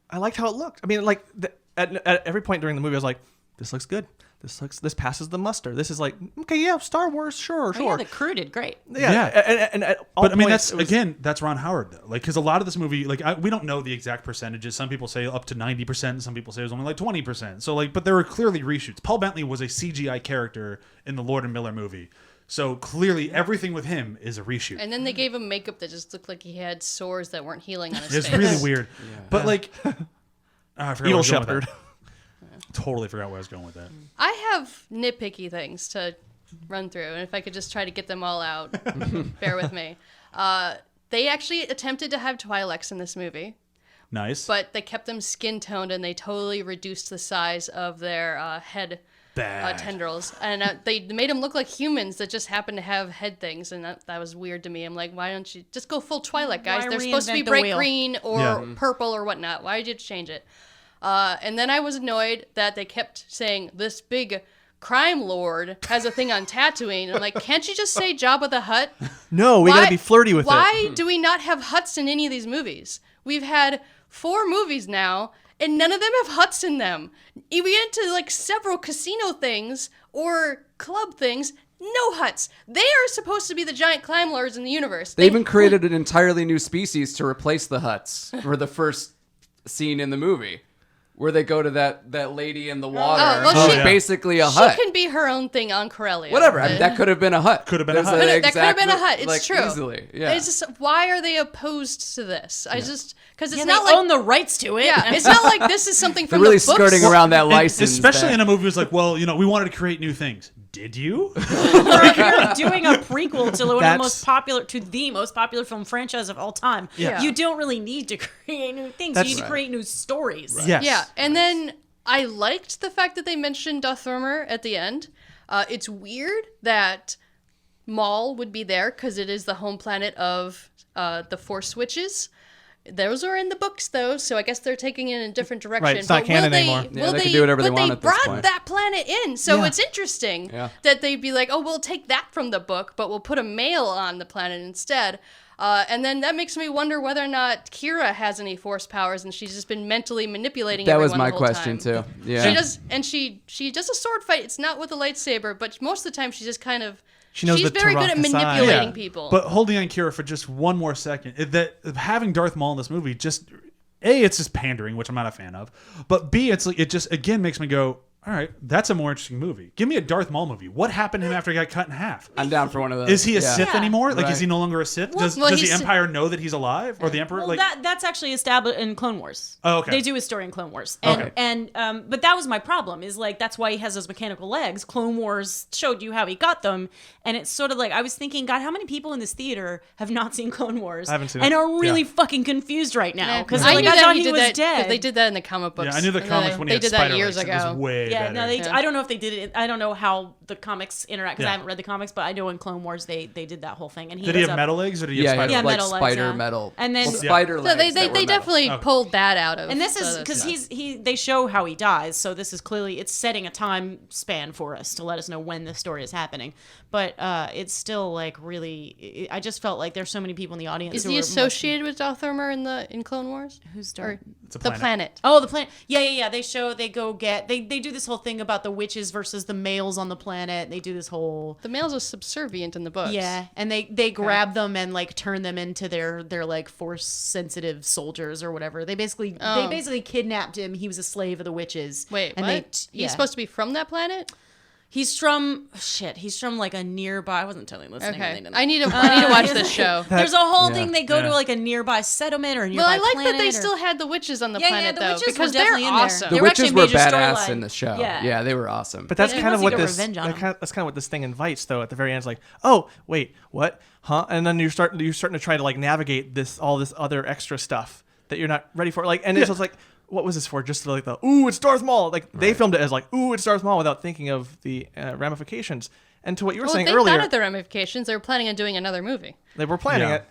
I liked how it looked. I mean, like at every point during the movie, I was like, this looks good. This passes the muster. This is like, okay, yeah, Star Wars, sure. Oh, yeah, the crew did great. Yeah. And at all But I mean, points, that's Ron Howard though. Like, because a lot of this movie, like, we don't know the exact percentages. Some people say up to 90%. Some people say it was only like 20%. So like, but there were clearly reshoots. Paul Bentley was a CGI character in the Lord and Miller movie. So clearly, everything with him is a reshoot. And then they gave him makeup that just looked like he had sores that weren't healing on his It's face. really weird. But like, I forgot Evil where I was going with Shepherd. that. Totally forgot where I was going with that. I have nitpicky things to run through, and if I could just try to get them all out, bear with me. They actually attempted to have Twi'leks in this movie, Nice. but they kept them skin toned, and they totally reduced the size of their head Bad. tendrils, and they made them look like humans that just happen to have head things, and that was weird to me. I'm like, why don't you just go full Twi'lek, guys? Why They're supposed to be reinvent the bright wheel? green or purple or whatnot. Why did you change it? And then I was annoyed that they kept saying this big crime lord has a thing on Tatooine. I'm like, can't you just say Jabba the Hutt? No, we gotta be flirty with it. Why do we not have huts in any of these movies? We've had 4 movies now, and none of them have huts in them. If we get into like several casino things or club things, no huts. They are supposed to be the giant crime lords in the universe. They even created an entirely new species to replace the huts for the first scene in the movie, where they go to that lady in the water. well, who's basically a hut. She can be her own thing on Corellia. Whatever. I mean, that could have been a hut. Could have been a There's hut. That could have been a hut. It's like, true. Easily. Yeah. It's just, why are they opposed to this? I just, because it's Yeah, not they like own the rights to it. Yeah, it's not like this is something They're from really the books. skirting around that And license. especially that- in a movie that's like, well, we wanted to create new things. Did you? Or if you're doing a prequel to one of the That's- most popular film franchise of all time, Yeah. you don't really need to create new things. That's You need to create new stories. Right. Yes. Yeah, and then I liked the fact that they mentioned Darth Vader at the end. It's weird that Maul would be there because it is the home planet of the Force Witches. Those are in the books, though, so I guess they're taking it in a different direction. Right, it's not But canon will anymore. Yeah, they can do whatever they want at this brought point. that planet in, so Yeah. it's interesting Yeah. that they'd be like, oh, we'll take that from the book, but we'll put a male on the planet instead. And then that makes me wonder whether or not Kira has any Force powers, and she's just been mentally manipulating that was everyone my the whole question time. too. Yeah. She does, and she does a sword fight. It's not with a lightsaber, but most of the time she's just kind of. She knows she's the very good at Taraka side. manipulating Yeah. people. But holding on Kira for just one more second, that having Darth Maul in this movie just A, it's just pandering, which I'm not a fan of. But B, it's like it just again makes me go, all right, that's a more interesting movie. Give me a Darth Maul movie. What happened to him after he got cut in half? I'm down for one of those. Is he a Yeah. Sith Yeah. anymore? Like, Right. is he no longer a Sith? Does well, the he's- Empire know that he's alive, or the Emperor? Well, like, that's actually established in Clone Wars. Oh, okay. They do a story in Clone Wars, and Okay. but that was my problem. Is like that's why he has those mechanical legs. Clone Wars showed you how he got them, and it's sort of like I was thinking, God, how many people in this theater have not seen Clone Wars? I haven't seen and it. are really Yeah. fucking confused right now because I like, knew I that thought he he did was that dead. they did that in the comic books. yeah, I knew the And comics they, when he they had did spider that years legs. ago. It was way Yeah, better. no, they. Yeah. I don't know if they did it. I don't know how the comics interact because Yeah. I haven't read the comics, but I know in Clone Wars they did that whole thing. And he Did he was have a- metal legs, or did he have Yeah, spider yeah, legs? like metal legs, spider yeah. metal. And then- well, Yeah. spider So legs. they that were metal. definitely Okay. pulled that out of. And this is the because stuff. they show how he dies, so this is clearly it's setting a time span for us to let us know when this story is happening. But it's still like really, I just felt like there's so many people in the audience. Is who he are associated with Darth Vader in Clone Wars? Who's Or Darth? It's a the planet. planet. Oh, the planet. Yeah. They do this whole thing about the witches versus the males on the planet. They do this whole The males are subservient in the books. yeah, and they grab them and like turn them into their like force sensitive soldiers or whatever. They basically kidnapped him. He was a slave of the witches. Wait, and what? He's supposed to be from that planet? He's from He's from like a nearby. I wasn't totally listening. when they Okay. did that. I need to watch this show. There's a whole Yeah. thing. They go Yeah. to like a nearby settlement or a nearby Well, I like planet that they or- still had the witches on the Yeah, planet, the though, witches were because they're definitely in there. awesome. The They were witches actually were a major badass storyline. in the show. Yeah. Yeah, they were awesome. But that's Yeah, it kind of was what like a this revenge on him. that's kind of what this thing invites, though. At the very end, it's like, oh wait, what? Huh? And then you're starting to try to like navigate all this other extra stuff that you're not ready for. Like, and it's just like, what was this for? Just like ooh, it's Darth Maul. Like they filmed it as like, ooh, it's Darth Maul, without thinking of the ramifications. And to what you were saying they earlier, thought of the ramifications. They were planning on doing another movie. they were planning Yeah. it,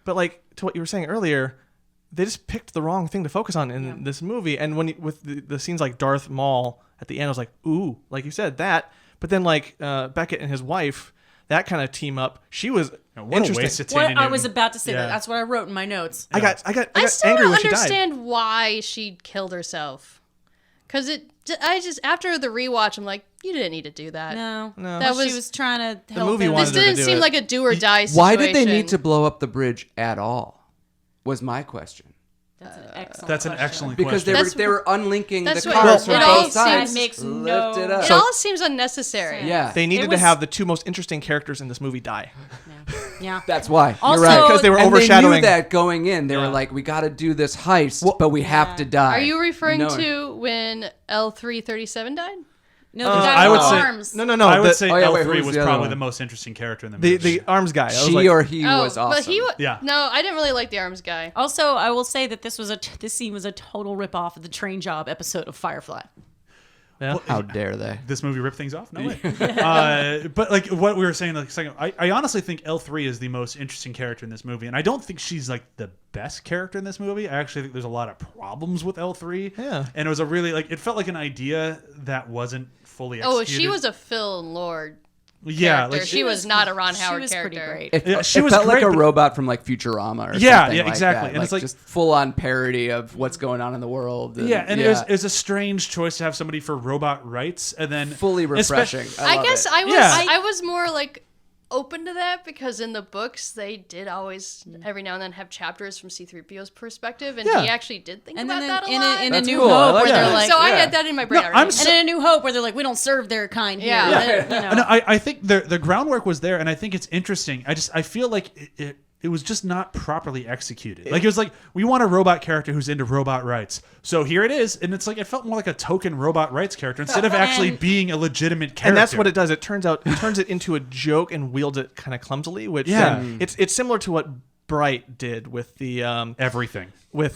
but like to what you were saying earlier, they just picked the wrong thing to focus on in this movie. And with the scenes like Darth Maul at the end, I was like, ooh, like you said that. But then like Beckett and his wife, that kind of team up, she was What a interesting. waste of What Tandy I Newton. was about to say Yeah. that. That's what I wrote in my notes. I got I still angry don't when she died. understand why she killed herself. Because after the rewatch, I'm like, you didn't need to do that. No, That she was- was trying to help movie him. wanted This her to didn't do seem it. like a do or die situation. Why did they need to blow up the bridge at all? Was my question. That's an excellent. That's an question. excellent Because question. That's- they were unlinking the that's cars what- from it both all sides. seems- makes Lift no- it up. It all seems unnecessary. Yeah, They needed It to was- have the two most interesting characters in this movie die Yeah. that's why. Also- You're right. because they were And overshadowing. they knew that going in. They were Yeah. like, we got to do this heist, but we have to die. Are you referring No. to when L337 died? No, the guy I with would the say- arms. No, I would the, say Oh, yeah, wait, L3 who's was the other probably one? the most interesting character in the movie. the arms guy. I was She like, or he was awesome. But he was. Yeah. No, I didn't really like the arms guy. Also, I will say that this scene was a total ripoff of the Train Job episode of Firefly. Yeah. How dare they? This movie ripped things off? No way. But like what we were saying, like a second, I honestly think L3 is the most interesting character in this movie, and I don't think she's like the best character in this movie. I actually think there's a lot of problems with L3. Yeah. And it was a really like it felt like an idea that wasn't fully executed. Oh, she was a Phil Lord. Yeah, Character. like she was not a Ron She Howard was character. pretty great. It, Yeah, she it was felt like great, a but- robot from like Futurama or Yeah, something yeah, like exactly. that. And Like, it's like- just full on parody of what's going on in the world. Yeah, and it was a strange choice to have somebody for robot rights, and then fully refreshing. I love guess it. I was Yeah. I was more like open to that because in the books they did always every now and then have chapters from C-3PO's perspective, and Yeah. he actually did think And about then that a in lot. A That's New cool. I Hope, like where that. they're like, so I yeah. had that in my brain No, already. I'm so- and in A New Hope, where they're like, we don't serve their kind here. Yeah. And then, And I think the groundwork was there, and I think it's interesting. I feel like it was just not properly executed. Like it was like we want a robot character who's into robot rights, so here it is, and it's like it felt more like a token robot rights character instead of actually And- being a legitimate character. And that's what it does. It turns it into a joke and wields it kind of clumsily, which Yeah. it's similar to what Bright did with the Everything. with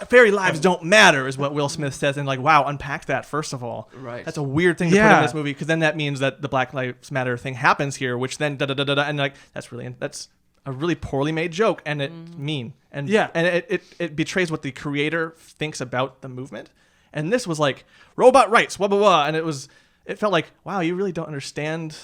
fairy lives don't matter is what Will Smith says, and like wow, unpack that first of all. Right. That's a weird thing to put Yeah. in this movie because then that means that the Black Lives Matter thing happens here, which then da da da da da, and like that's a really poorly made joke, and it's mean, and Yeah. and it betrays what the creator thinks about the movement. And this was like robot rights, blah blah blah, and it felt like wow, you really don't understand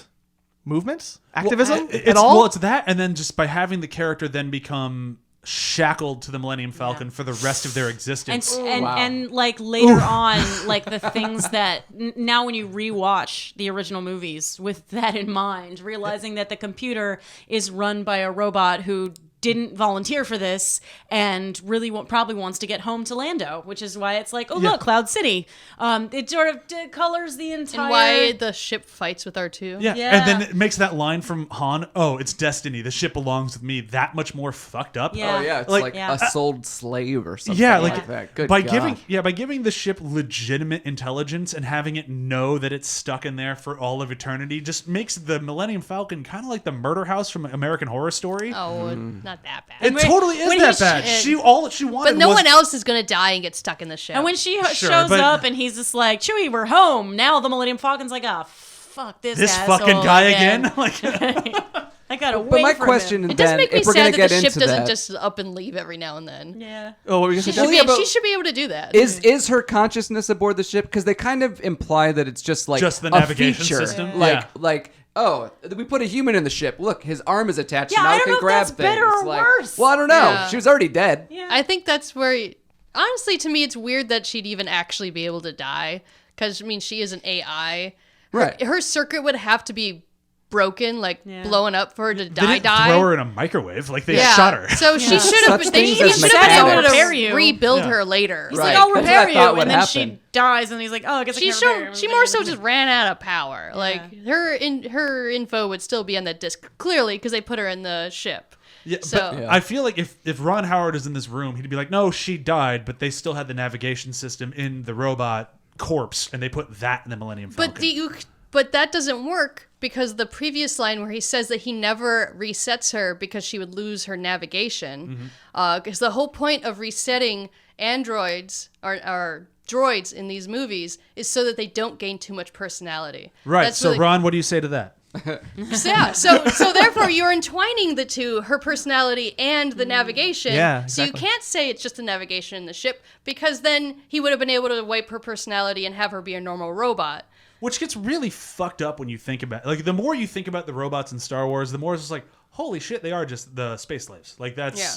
movements, activism at all. Well, it's that, and then just by having the character then become shackled to the Millennium Falcon for the rest of their existence. And like later on, like the things that now when you rewatch the original movies with that in mind, realizing that the computer is run by a robot who didn't volunteer for this and really probably wants to get home to Lando, which is why it's like, oh look, Cloud City. It sort of colors the entire. And why the ship fights with R2. Yeah. Yeah. And then it makes that line from Han, oh, it's destiny. The ship belongs with me. That much more fucked up. Yeah. Oh yeah, it's Like- like, Yeah. a sold slave or something. Yeah, like like that. Good by God. giving the ship legitimate intelligence and having it know that it's stuck in there for all of eternity just makes the Millennium Falcon kind of like the murder house from American Horror Story. Oh, not that bad. It totally is when that he bad. sh- All she wanted But no was one else is gonna die and get stuck in the ship. And when she Sure, shows but- up and he's just like, Chewie, we're home. Now the Millennium Falcon's like, oh, fuck this fucking asshole guy again. Like, I gotta wait But my for question him. it does then, make me if we're gonna sad that get the ship into doesn't that, just up and leave every now and then. Yeah. Oh, what were you She gonna should, say? yeah, be, but- she should be able to do that. is her consciousness aboard the ship? Because they kind of imply that it's just like Just the a navigation feature. system? Like Yeah. like oh, we put a human in the ship. Look, his arm is attached. Yeah, so now I he don't can know if grab that's things. better or Like, worse. well, I don't know. Yeah. She was already dead. Yeah. I think that's where, honestly, to me, it's weird that she'd even actually be able to die. Because, I mean, she is an AI. Right. Her circuit would have to be broken, like Yeah. blowing up for her to they didn't die. throw her in a microwave. Like they Yeah. shot her. So she should have. Such They things should as have been mechanics. able Repair to you. rebuild Yeah. her later. He's Right. like, I'll That's repair what I you. thought would And then happen. she dies, and he's like, oh, I guess I can't repair you. She more so just ran out of power. Like her info would still be on that disc clearly because they put her in the ship. Yeah, So- but Yeah. I feel like if Ron Howard is in this room, he'd be like, no, she died, but they still had the navigation system in the robot corpse, and they put that in the Millennium Falcon. But that doesn't work because the previous line where he says that he never resets her because she would lose her navigation, because the whole point of resetting androids or droids in these movies is so that they don't gain too much personality. Right. That's So, really- Ron, what do you say to that? Yeah. So therefore, you're entwining the two, her personality and the navigation. Yeah, So you exactly. can't say it's just the navigation in the ship because then he would have been able to wipe her personality and have her be a normal robot. Which gets really fucked up when you think about it. Like, the more you think about the robots in Star Wars, the more it's just like, holy shit, they are just the space slaves. Like, that's... Yeah.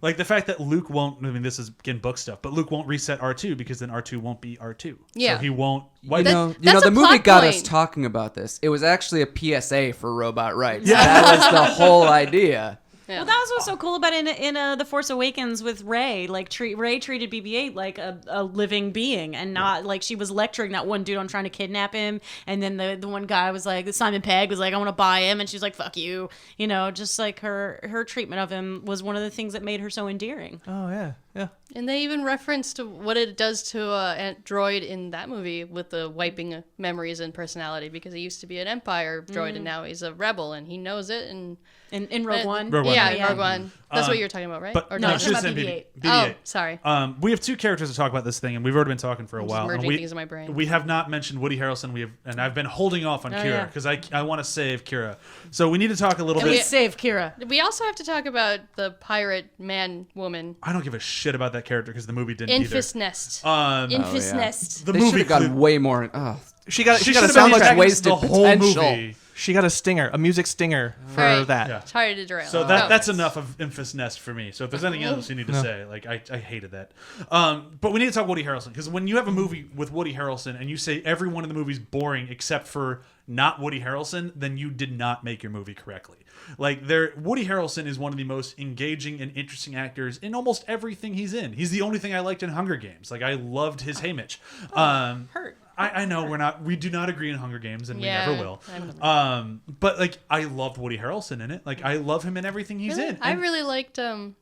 Like, the fact that Luke won't... I mean, this is, again, book stuff, but Luke won't reset R2 because then R2 won't be R2. Yeah. So he won't... You That- know, that's the a movie plot got us point. talking about this. It was actually a PSA for robot rights. Yeah. That was the whole idea. Yeah. Well, that was what's so cool about in The Force Awakens with Rey. Like, Rey treated BB-8 like a living being, and not like she was lecturing that one dude on trying to kidnap him. And then the one guy was like, Simon Pegg was like, I want to buy him, and she's like, fuck you. You know, just like her treatment of him was one of the things that made her so endearing. Oh yeah, yeah. And they even referenced what it does to a droid in that movie with the wiping memories and personality because he used to be an Empire droid and now he's a rebel and he knows it. And In Rogue One. Rogue One. Yeah, right. in Rogue One. That's what you're talking about, right? But Or no, not? it's she's about in BB-8. Oh, sorry. We have two characters to talk about this thing, and we've already been talking for a while. merging and we, things in my brain. We have not mentioned Woody Harrelson. And I've been holding off on Kira yeah. because I want to save Kira. So we need to talk a little Please bit. save Kira. We also have to talk about the pirate man woman. I don't give a shit about that character because the movie didn't Infus either. Nest. Oh, Infus yeah. Nest. The They movie should have got could- way more. Oh. She got a should've been sound much the wasted whole potential. movie. She got a stinger, a music stinger for All right. that. Yeah. Sorry to derail. So Go. that's enough of Infus Nest for me. So if there's anything else you need to say, like I hated that. But we need to talk Woody Harrelson because when you have a movie with Woody Harrelson and you say everyone in the movie's boring except for not Woody Harrelson, then you did not make your movie correctly. Like Woody Harrelson is one of the most engaging and interesting actors in almost everything he's in. He's the only thing I liked in Hunger Games. Like I loved his Haymitch. Hurt. I know we do not agree in Hunger Games and Yeah, we never will. But like I loved Woody Harrelson in it. Like I love him in everything he's Really? in. I And- really liked I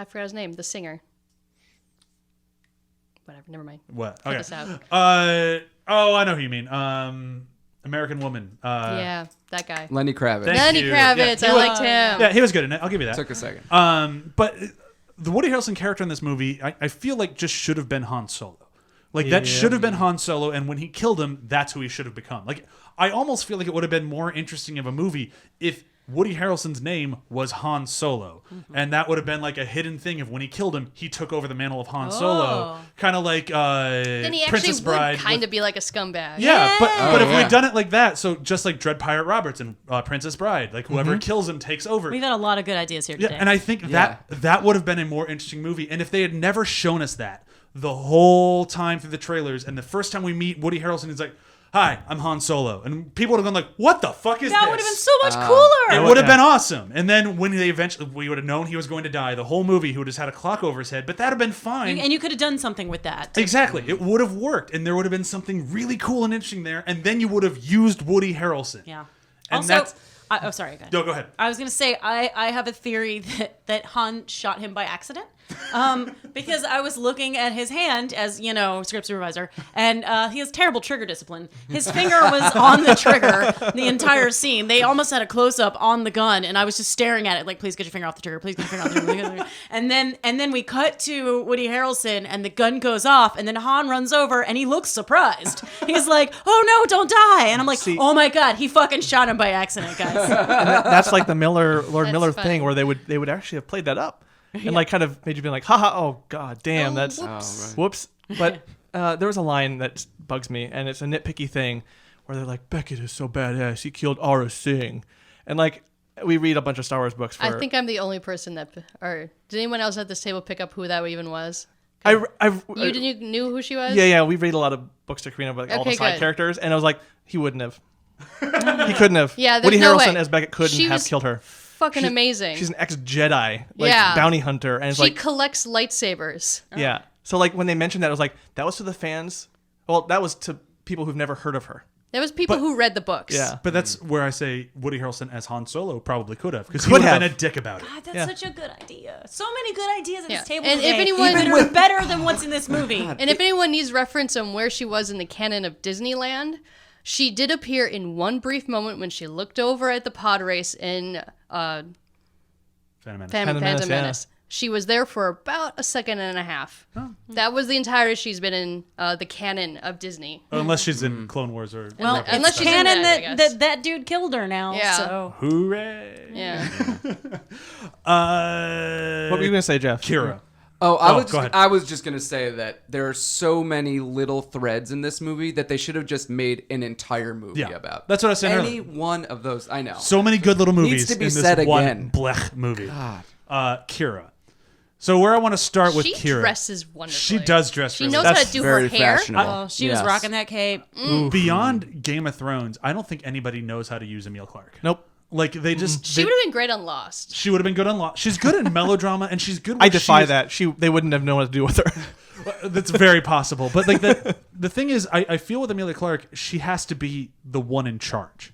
forgot his name, the singer. Whatever, never mind. What? Cut Okay. this out. I know who you mean. American Woman. Yeah, that guy. Lenny Kravitz. Thank Lenny you. Kravitz, Yeah, he I was- liked him. Yeah, he was good in it. I'll give you that. Took a second. But the Woody Harrelson character in this movie, I feel like just should have been Han Solo. Like that Yeah. should have been Han Solo, and when he killed him, that's who he should have become. Like I almost feel like it would have been more interesting of a movie if Woody Harrelson's name was Han Solo, and that would have been like a hidden thing of when he killed him, he took over the mantle of Han Solo, kind of like Then he Princess actually Bride. would kind of be like a scumbag. Yeah, but if yeah. we'd done it like that, so just like Dread Pirate Roberts and Princess Bride, like whoever kills him takes over. We've had a lot of good ideas here Yeah, today. and I think that would have been a more interesting movie. And if they had never shown us that the whole time through the trailers, and the first time we meet Woody Harrelson, he's like, "Hi, I'm Han Solo," and people would have gone like, "What the fuck is that this?" would have been so much cooler. It would have been awesome. And then when they eventually, we would have known he was going to die. The whole movie, he would have just had a clock over his head, but that'd have been fine. And you could have done something with that. Exactly. It would have worked, and there would have been something really cool and interesting there, and then you would have used Woody Harrelson. Yeah. And Also, that's... sorry. Go ahead. No, go ahead. I was gonna say I have a theory that Han shot him by accident, because I was looking at his hand as script supervisor, and he has terrible trigger discipline. His finger was on the trigger the entire scene. They almost had a close up on the gun, and I was just staring at it like, please get your finger off the trigger, please get your finger off the trigger. Please get your finger. And then we cut to Woody Harrelson, and the gun goes off, and then Han runs over, and he looks surprised. He's like, "Oh no, don't die!" And I'm like, "Oh my god, he fucking shot him by accident, guys." That's like the Lord That's Miller funny. thing where they would actually have played that up and like kind of made you be like, haha, oh god damn, Oh, that's whoops. whoops. But there was a line that bugs me, and it's a nitpicky thing where they're like, Beckett is so badass, he killed Aura Singh, and like we read a bunch of Star Wars books. I think I'm the only person or did anyone else at this table pick up who that even was? You Knew who she was? Yeah, we read a lot of books to Karina about like, all the Okay, side good. characters, and I was like, he wouldn't have. He couldn't have. Yeah, there's Woody no Harrelson way. as Beckett couldn't She have was killed her. Fucking amazing. She's an ex-Jedi, like Yeah. bounty hunter, and it's She like, collects lightsabers. yeah. So like when they mentioned that, I was like, that was to the fans. Well, that was to people who've never heard of her. There was people who read the books. Yeah. But that's where I say Woody Harrelson as Han Solo probably could have, because he Could would have been have. a dick about it. God, that's Yeah. such a good idea. So many good ideas at Yeah. this table And if today. anyone- that are better than what's in this movie. And if anyone needs reference on where she was in the canon of Disneyland, she did appear in one brief moment when she looked over at the pod race in Phantom Menace. Phantom Menace, Menace. She was there for about a second and a half. That was the entirety she's been in the canon of Disney. Unless she's in Clone Wars or... Well, Unless she's in canon that, I guess. that dude killed her now. Yeah. So Hooray! Yeah. What were you gonna say, Jeff? Kira. Oh, go ahead. I was just gonna say that there are so many little threads in this movie that they should have just made an entire movie Yeah, about. that's what I was saying Any earlier. one of those, I know. So many good little movies Needs to be in this said one again. blech movie. God. Kira. So where I want to start with She Kira. dresses wonderfully. She does dress She really knows well. how That's to do very her hair. fashionable. oh, she was Yes. rocking that cape. Beyond Game of Thrones, I don't think anybody knows how to use Emilia Clarke. Nope. Like they just She would have been great on Lost. she would have been good on She's good in melodrama and she's good. I where defy she is- that. They wouldn't have known what to do with her. That's very possible. But like the thing is, I feel with Emilia Clarke, she has to be the one in charge.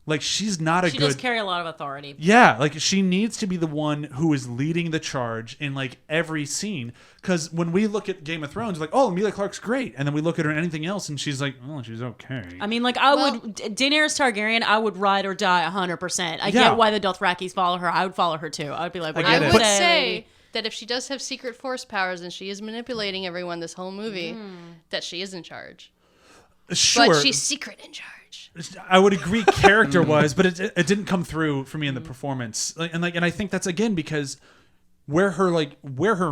Like she's not a She good. does carry a lot of authority. Yeah, like she needs to be the one who is leading the charge in like every scene. Because when we look at Game of Thrones, like, oh, Emilia Clarke's great, and then we look at her in anything else, and she's like, oh, she's okay. I mean, like, Daenerys Targaryen, I would ride or die 100%. I Yeah. get why the Dothrakis follow her. I would follow her too. I would be like, I whatever get I it. would you say that if she does have secret force powers and she is manipulating everyone this whole movie, that she is in charge. Sure, But she's secret in charge. I would agree character-wise, but it didn't come through for me in the performance. And I think that's again because where her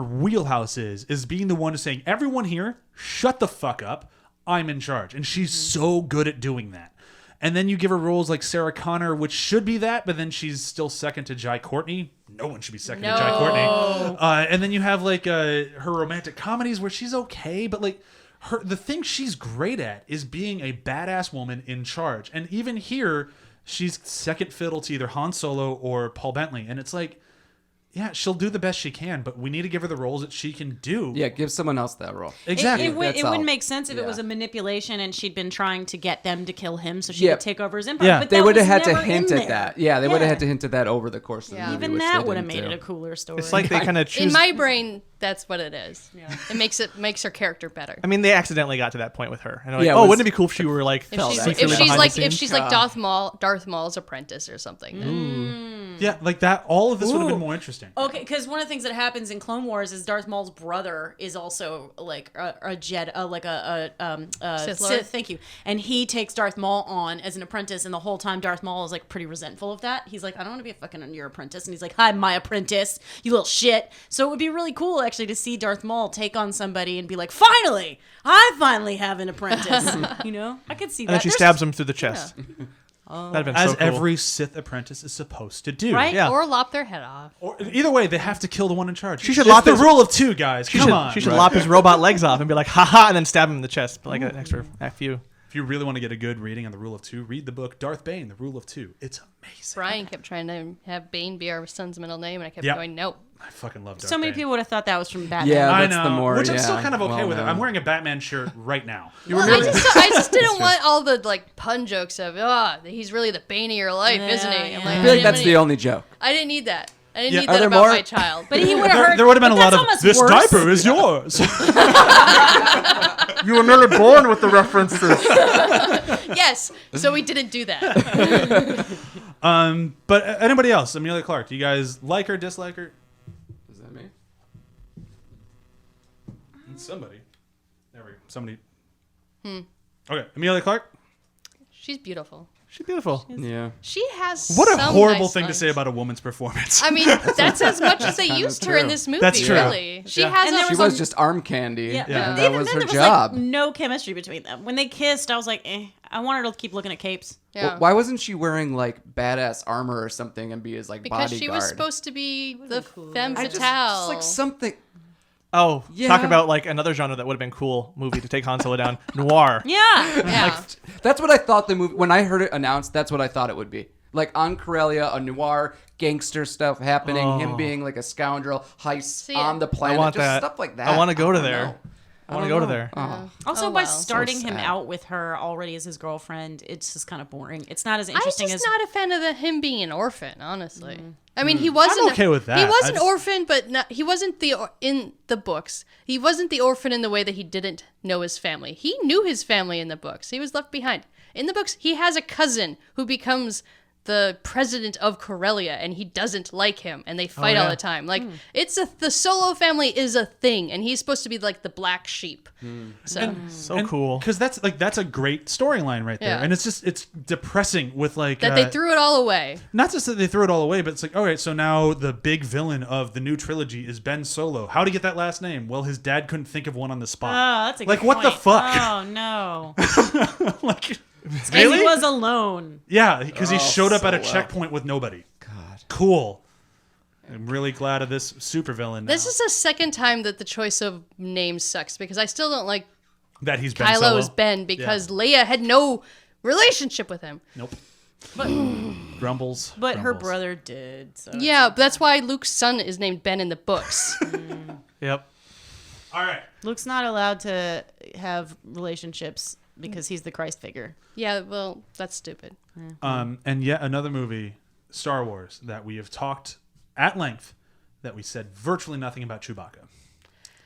wheelhouse is being the one who's saying, everyone here, shut the fuck up. I'm in charge. And she's so good at doing that. And then you give her roles like Sarah Connor, which should be that, but then she's still second to Jai Courtney. No one should be second to Jai Courtney. And then you have like her romantic comedies where she's okay, but like the thing she's great at is being a badass woman in charge. And even here, she's second fiddle to either Han Solo or Paul Bentley. And it's like, yeah, she'll do the best she can, but we need to give her the roles that she can do. Yeah, give someone else that role. Exactly. It That's wouldn't all. make sense if it Yeah. was a manipulation and she'd been trying to get them to kill him so she Yeah. could take over his empire. Yeah. But They that would have was had to never hint in at there. that. Yeah, they would have Yeah. had to hint at that over the course of the Yeah. movie. Even which that they would have didn't made it do. a cooler story. It's like they kind of choose. In my brain, that's what it is. Yeah. It makes her character better. I mean, they accidentally got to that point with her, and they're like, Yeah, it "Oh, was- wouldn't it be cool if she were like If she's, secretly if she's behind like the scenes?" Darth Maul's apprentice or something. Yeah, like that. All of this would have been more interesting. Okay, because one of the things that happens in Clone Wars is Darth Maul's brother is also like a Jedi, like a Sith Lord? Thank you, and he takes Darth Maul on as an apprentice, and the whole time Darth Maul is like pretty resentful of that. He's like, I don't want to be a fucking your apprentice, and he's like, hi, my apprentice, you little shit. So it would be really cool actually to see Darth Maul take on somebody and be like, finally, I finally have an apprentice. You know, I could see And that. then she There's- stabs him through the chest. That'd have been As so cool. every Sith apprentice is supposed to do. Right? Yeah. Or lop their head off. Or, either way, they have to kill the one in charge. She should It's lop the his- rule of two, guys. Come on. She should lop his robot legs off and be like, haha, and then stab him in the chest, but like an extra few. If you really want to get a good reading on the rule of two, read the book Darth Bane, The Rule of Two. It's amazing. Brian kept trying to have Bane be our son's middle name, and I kept Yep. going, nope. I fucking love Darth So many Bane. people would have thought that was from Batman. Yeah, I that's know, the more. which I'm still yeah, kind of okay well with it. known. I'm wearing a Batman shirt right now. Well, I just didn't want all the like pun jokes of, he's really the bane of your life, isn't he? Yeah, I'm yeah. like, I feel like that's the only joke. I didn't need that. I didn't Yeah. need Are that there about more? my child. But he would have heard. There would have been a but lot that's of, almost this worse. diaper is yours. You were nearly born with the references. Yes, so we didn't do that. But anybody else? Emilia Clarke, do you guys like her, dislike her? Is that me? Somebody. There we go. Somebody. Okay, Emilia Clarke. She's beautiful. She's beautiful. Yeah. She has What a some horrible nice thing to lines. say about a woman's performance. I mean, that's as much as they kinda used her in true. this movie. That's true. Really, she Yeah. has. And there a, She was just arm candy. Yeah, Yeah. And but that even was then her there was job. like no chemistry between them. When they kissed, I was like, I wanted to keep looking at capes. yeah. Well, why wasn't she wearing like badass armor or something and be his like because bodyguard? she was supposed to be the femme I fatale. just like something. Oh, Yeah. talk about like another genre that would have been cool movie to take Han Solo down. Noir. Yeah. yeah. That's what I thought the movie. When I heard it announced, that's what I thought it would be. Like on Corellia, a noir gangster stuff happening. Him being like a scoundrel, heists See, on the I planet, want just that. stuff like that. I want to go to don't there. know. I want to go to there. Oh. Also, Oh, by well. starting So him sad. out with her already as his girlfriend, it's just kind of boring. It's not as I'm interesting just as. not a fan of him being an orphan, honestly. I mean, he wasn't. I'm okay with that. He was I an just- orphan, but not, he wasn't in the books. He wasn't the orphan in the way that he didn't know his family. He knew his family in the books. He was left behind. In the books, he has a cousin who becomes the president of Corellia, and he doesn't like him, and they fight all yeah. the time. Like the Solo family is a thing, and he's supposed to be like the black sheep. So So cool. Because that's a great storyline right there, Yeah. and it's depressing with like that they threw it all away. not just that they threw it all away, but it's like, all right, so now the big villain of the new trilogy is Ben Solo. How'd he get that last name? Well, his dad couldn't think of one on the Oh, spot. that's a good Like, what the point. fuck? Oh no! Like, And he was alone. yeah, because he Oh, showed up so at a well. checkpoint with nobody. God. Cool. I'm really glad of this supervillain now. This is the second time that the choice of names sucks, because I still don't like that he's Ben Solo. Kylo's Ben, because Leia had no relationship with him. Nope. But Grumbles. but her grumbles. brother did. So Yeah, but that's why Luke's son is named Ben in the books. Yep. All right. Luke's not allowed to have relationships because he's the Christ figure. Yeah, well, that's stupid. And yet another movie, Star Wars, that we have talked at length, that we said virtually nothing about Chewbacca.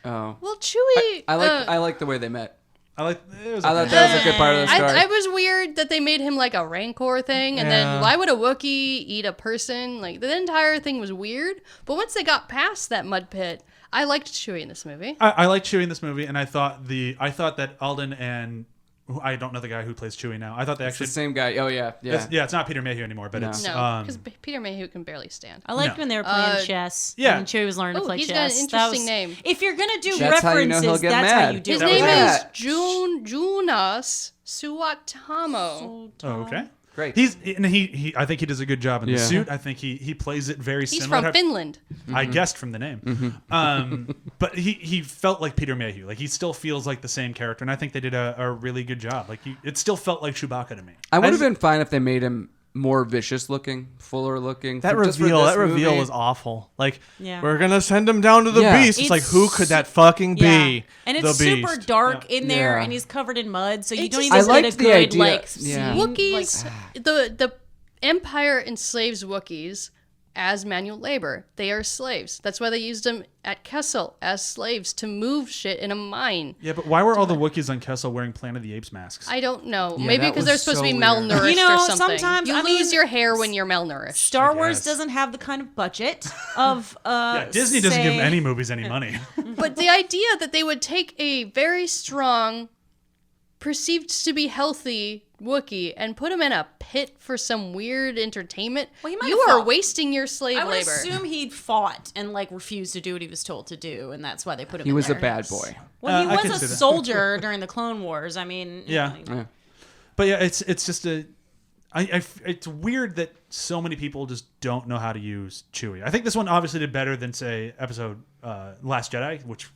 Oh. Well, Chewie. I like the way they met. I thought that was a good part of the story. I was weird that they made him like a Rancor thing, and then why would a Wookiee eat a person? Like the entire thing was weird. But once they got past that mud pit, I liked Chewie in this movie. I liked Chewie in this movie, and I thought that Alden and I don't know the guy who plays Chewie now. I thought they It's actually the same guy. Oh yeah. it's not Peter Mayhew anymore, but No. it's No, because Peter Mayhew can barely stand. I liked No. when they were playing chess. yeah. And Chewie was learning to play he's chess. got an That interesting was- name. If you're gonna do That's how you know references, he'll get that's how mad. you do His it. name Yeah. is Jonas Suwatamo. Oh, okay. Great. He I think he does a good job in the Yeah. suit. I think he plays it very He's similar. from Finland. I guessed from the name. But he felt like Peter Mayhew. Like he still feels like the same character, and I think they did a really good job. Like it still felt like Chewbacca to me. I would have been fine if they made him more vicious looking, fuller looking. That just for reveal this reveal movie. was awful. Like, Yeah. we're gonna send him down to the Yeah. beast. It's like, It's who could that fucking Yeah. be? And it's The super beast. dark in there, Yeah. and he's covered in mud, so you It's don't just- even I get a liked the good idea. like Yeah. scene. Wookiees, the Empire enslaves Wookiees as manual labor. They are slaves. That's why they used them at Kessel as slaves to move shit in a mine. Yeah, but why were all the Wookiees on Kessel wearing Planet of the Apes masks? I don't know. Yeah, Maybe that because they're was supposed so to be weird. malnourished You know, or something. sometimes- you I lose mean, your hair when you're malnourished. Star Wars guess. doesn't have the kind of budget of yeah, Disney doesn't give say- any movies any money. But the idea that they would take a very strong, perceived to be healthy Wookiee and put him in a pit for some weird entertainment, Well, he might you have are fought. wasting your slave I would labor. assume he'd fought and like refused to do what he was told to do, and that's why they put him. He in was a there. bad boy. Well, I he can was see a that. soldier during the Clone Wars. I mean, Yeah. Yeah. But yeah, it's just it's weird that so many people just don't know how to use Chewie. I think this one obviously did better than say episode Last Jedi, which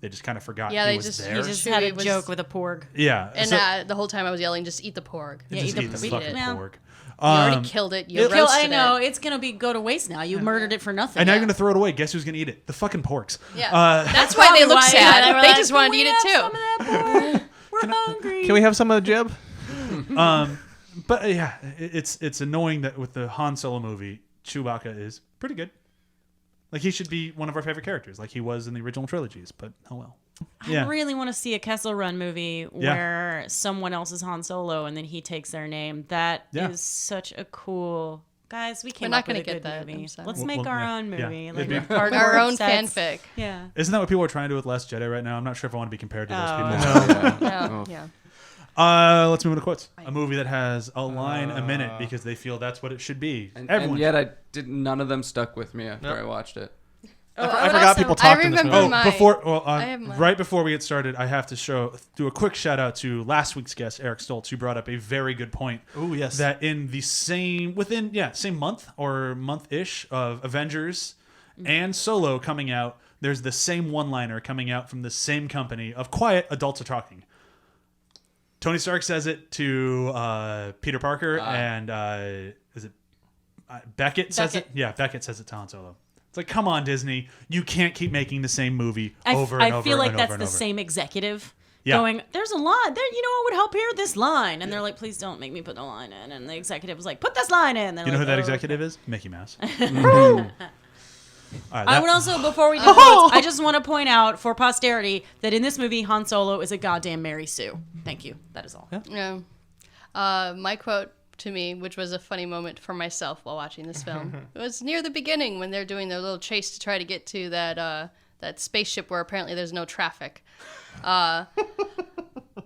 they just kind of forgot Yeah, he they was just- there. he just Chewie had a was- joke with a porg. yeah, And so- the whole time I was yelling, just eat the porg. Yeah, just eat eat the the eat fucking it. Yeah. porg. You already killed it. You roasted I know it. it's gonna go to waste now. You murdered it for nothing. And now you're gonna throw it away. Guess who's gonna eat it? The fucking porks. Yeah. That's why they look Probably why sad. they were They like, just wanted to "Can eat we it have too. some of that pork? We're hungry. Can we have some of the jib? But yeah, it's annoying that with the Han Solo movie, Chewbacca is pretty good. Like he should be one of our favorite characters, like he was in the original trilogies. But oh well. Yeah. I really want to see a Kessel Run movie Yeah. where someone else is Han Solo and then he takes their name. That is Yeah. such a cool. Guys, we came not up with gonna a get good that. movie. I'm sorry. Let's Well, make our yeah. own Yeah. movie. It'd Like be- with Our own sets. fanfic. Yeah. Isn't that what people are trying to do with Last Jedi right now? I'm not sure if I want to be compared to those Oh. people. Yeah. Yeah. Let's move on to quotes. A movie that has a line a minute because they feel that's what it should be. And yet none of them stuck with me after I watched it. I forgot people talked in this remember movie. my- Oh, I have mine. right before we get started, I have to do a quick shout out to last week's guest, Eric Stoltz, who brought up a very good point. Ooh, yes. That in the same month or month-ish of Avengers and Solo coming out, there's the same one-liner coming out from the same company of Quiet, Adults Are Talking. Tony Stark says it to Peter Parker, and is it Beckett says it? Beckett. Yeah, Beckett says it to Han Solo. It's like, come on, Disney. You can't keep making the same movie over and over I feel like and that's over and the over. same executive Yeah. going, there's a line. There, you know what would help here? This line. And they're like, please don't make me put the line in. And the executive was like, put this line in. You know who that executive is? Mickey Mouse. All right, I that- would also, before we do quotes, I just want to point out for posterity that in this movie, Han Solo is a goddamn Mary Sue. Thank you. That is all. Yeah. My quote to me, which was a funny moment for myself while watching this film, it was near the beginning when they're doing their little chase to try to get to that spaceship where apparently there's no traffic.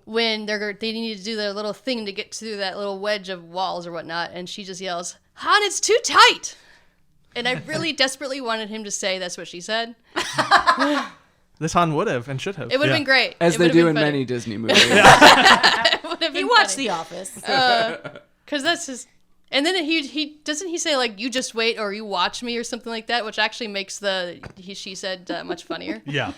When they need to do their little thing to get through that little wedge of walls or whatnot, and she just yells, "Han, it's too tight!" And I really desperately wanted him to say that's what she said. This Han would have and should have. It would have Yeah. been great. As It they would have do been in funny. many Disney movies. It would have He been watched funny. The Office. Because that's his. And then he doesn't he say like, "You just wait" or "You watch me" or something like that, which actually makes the she said much funnier. Yeah.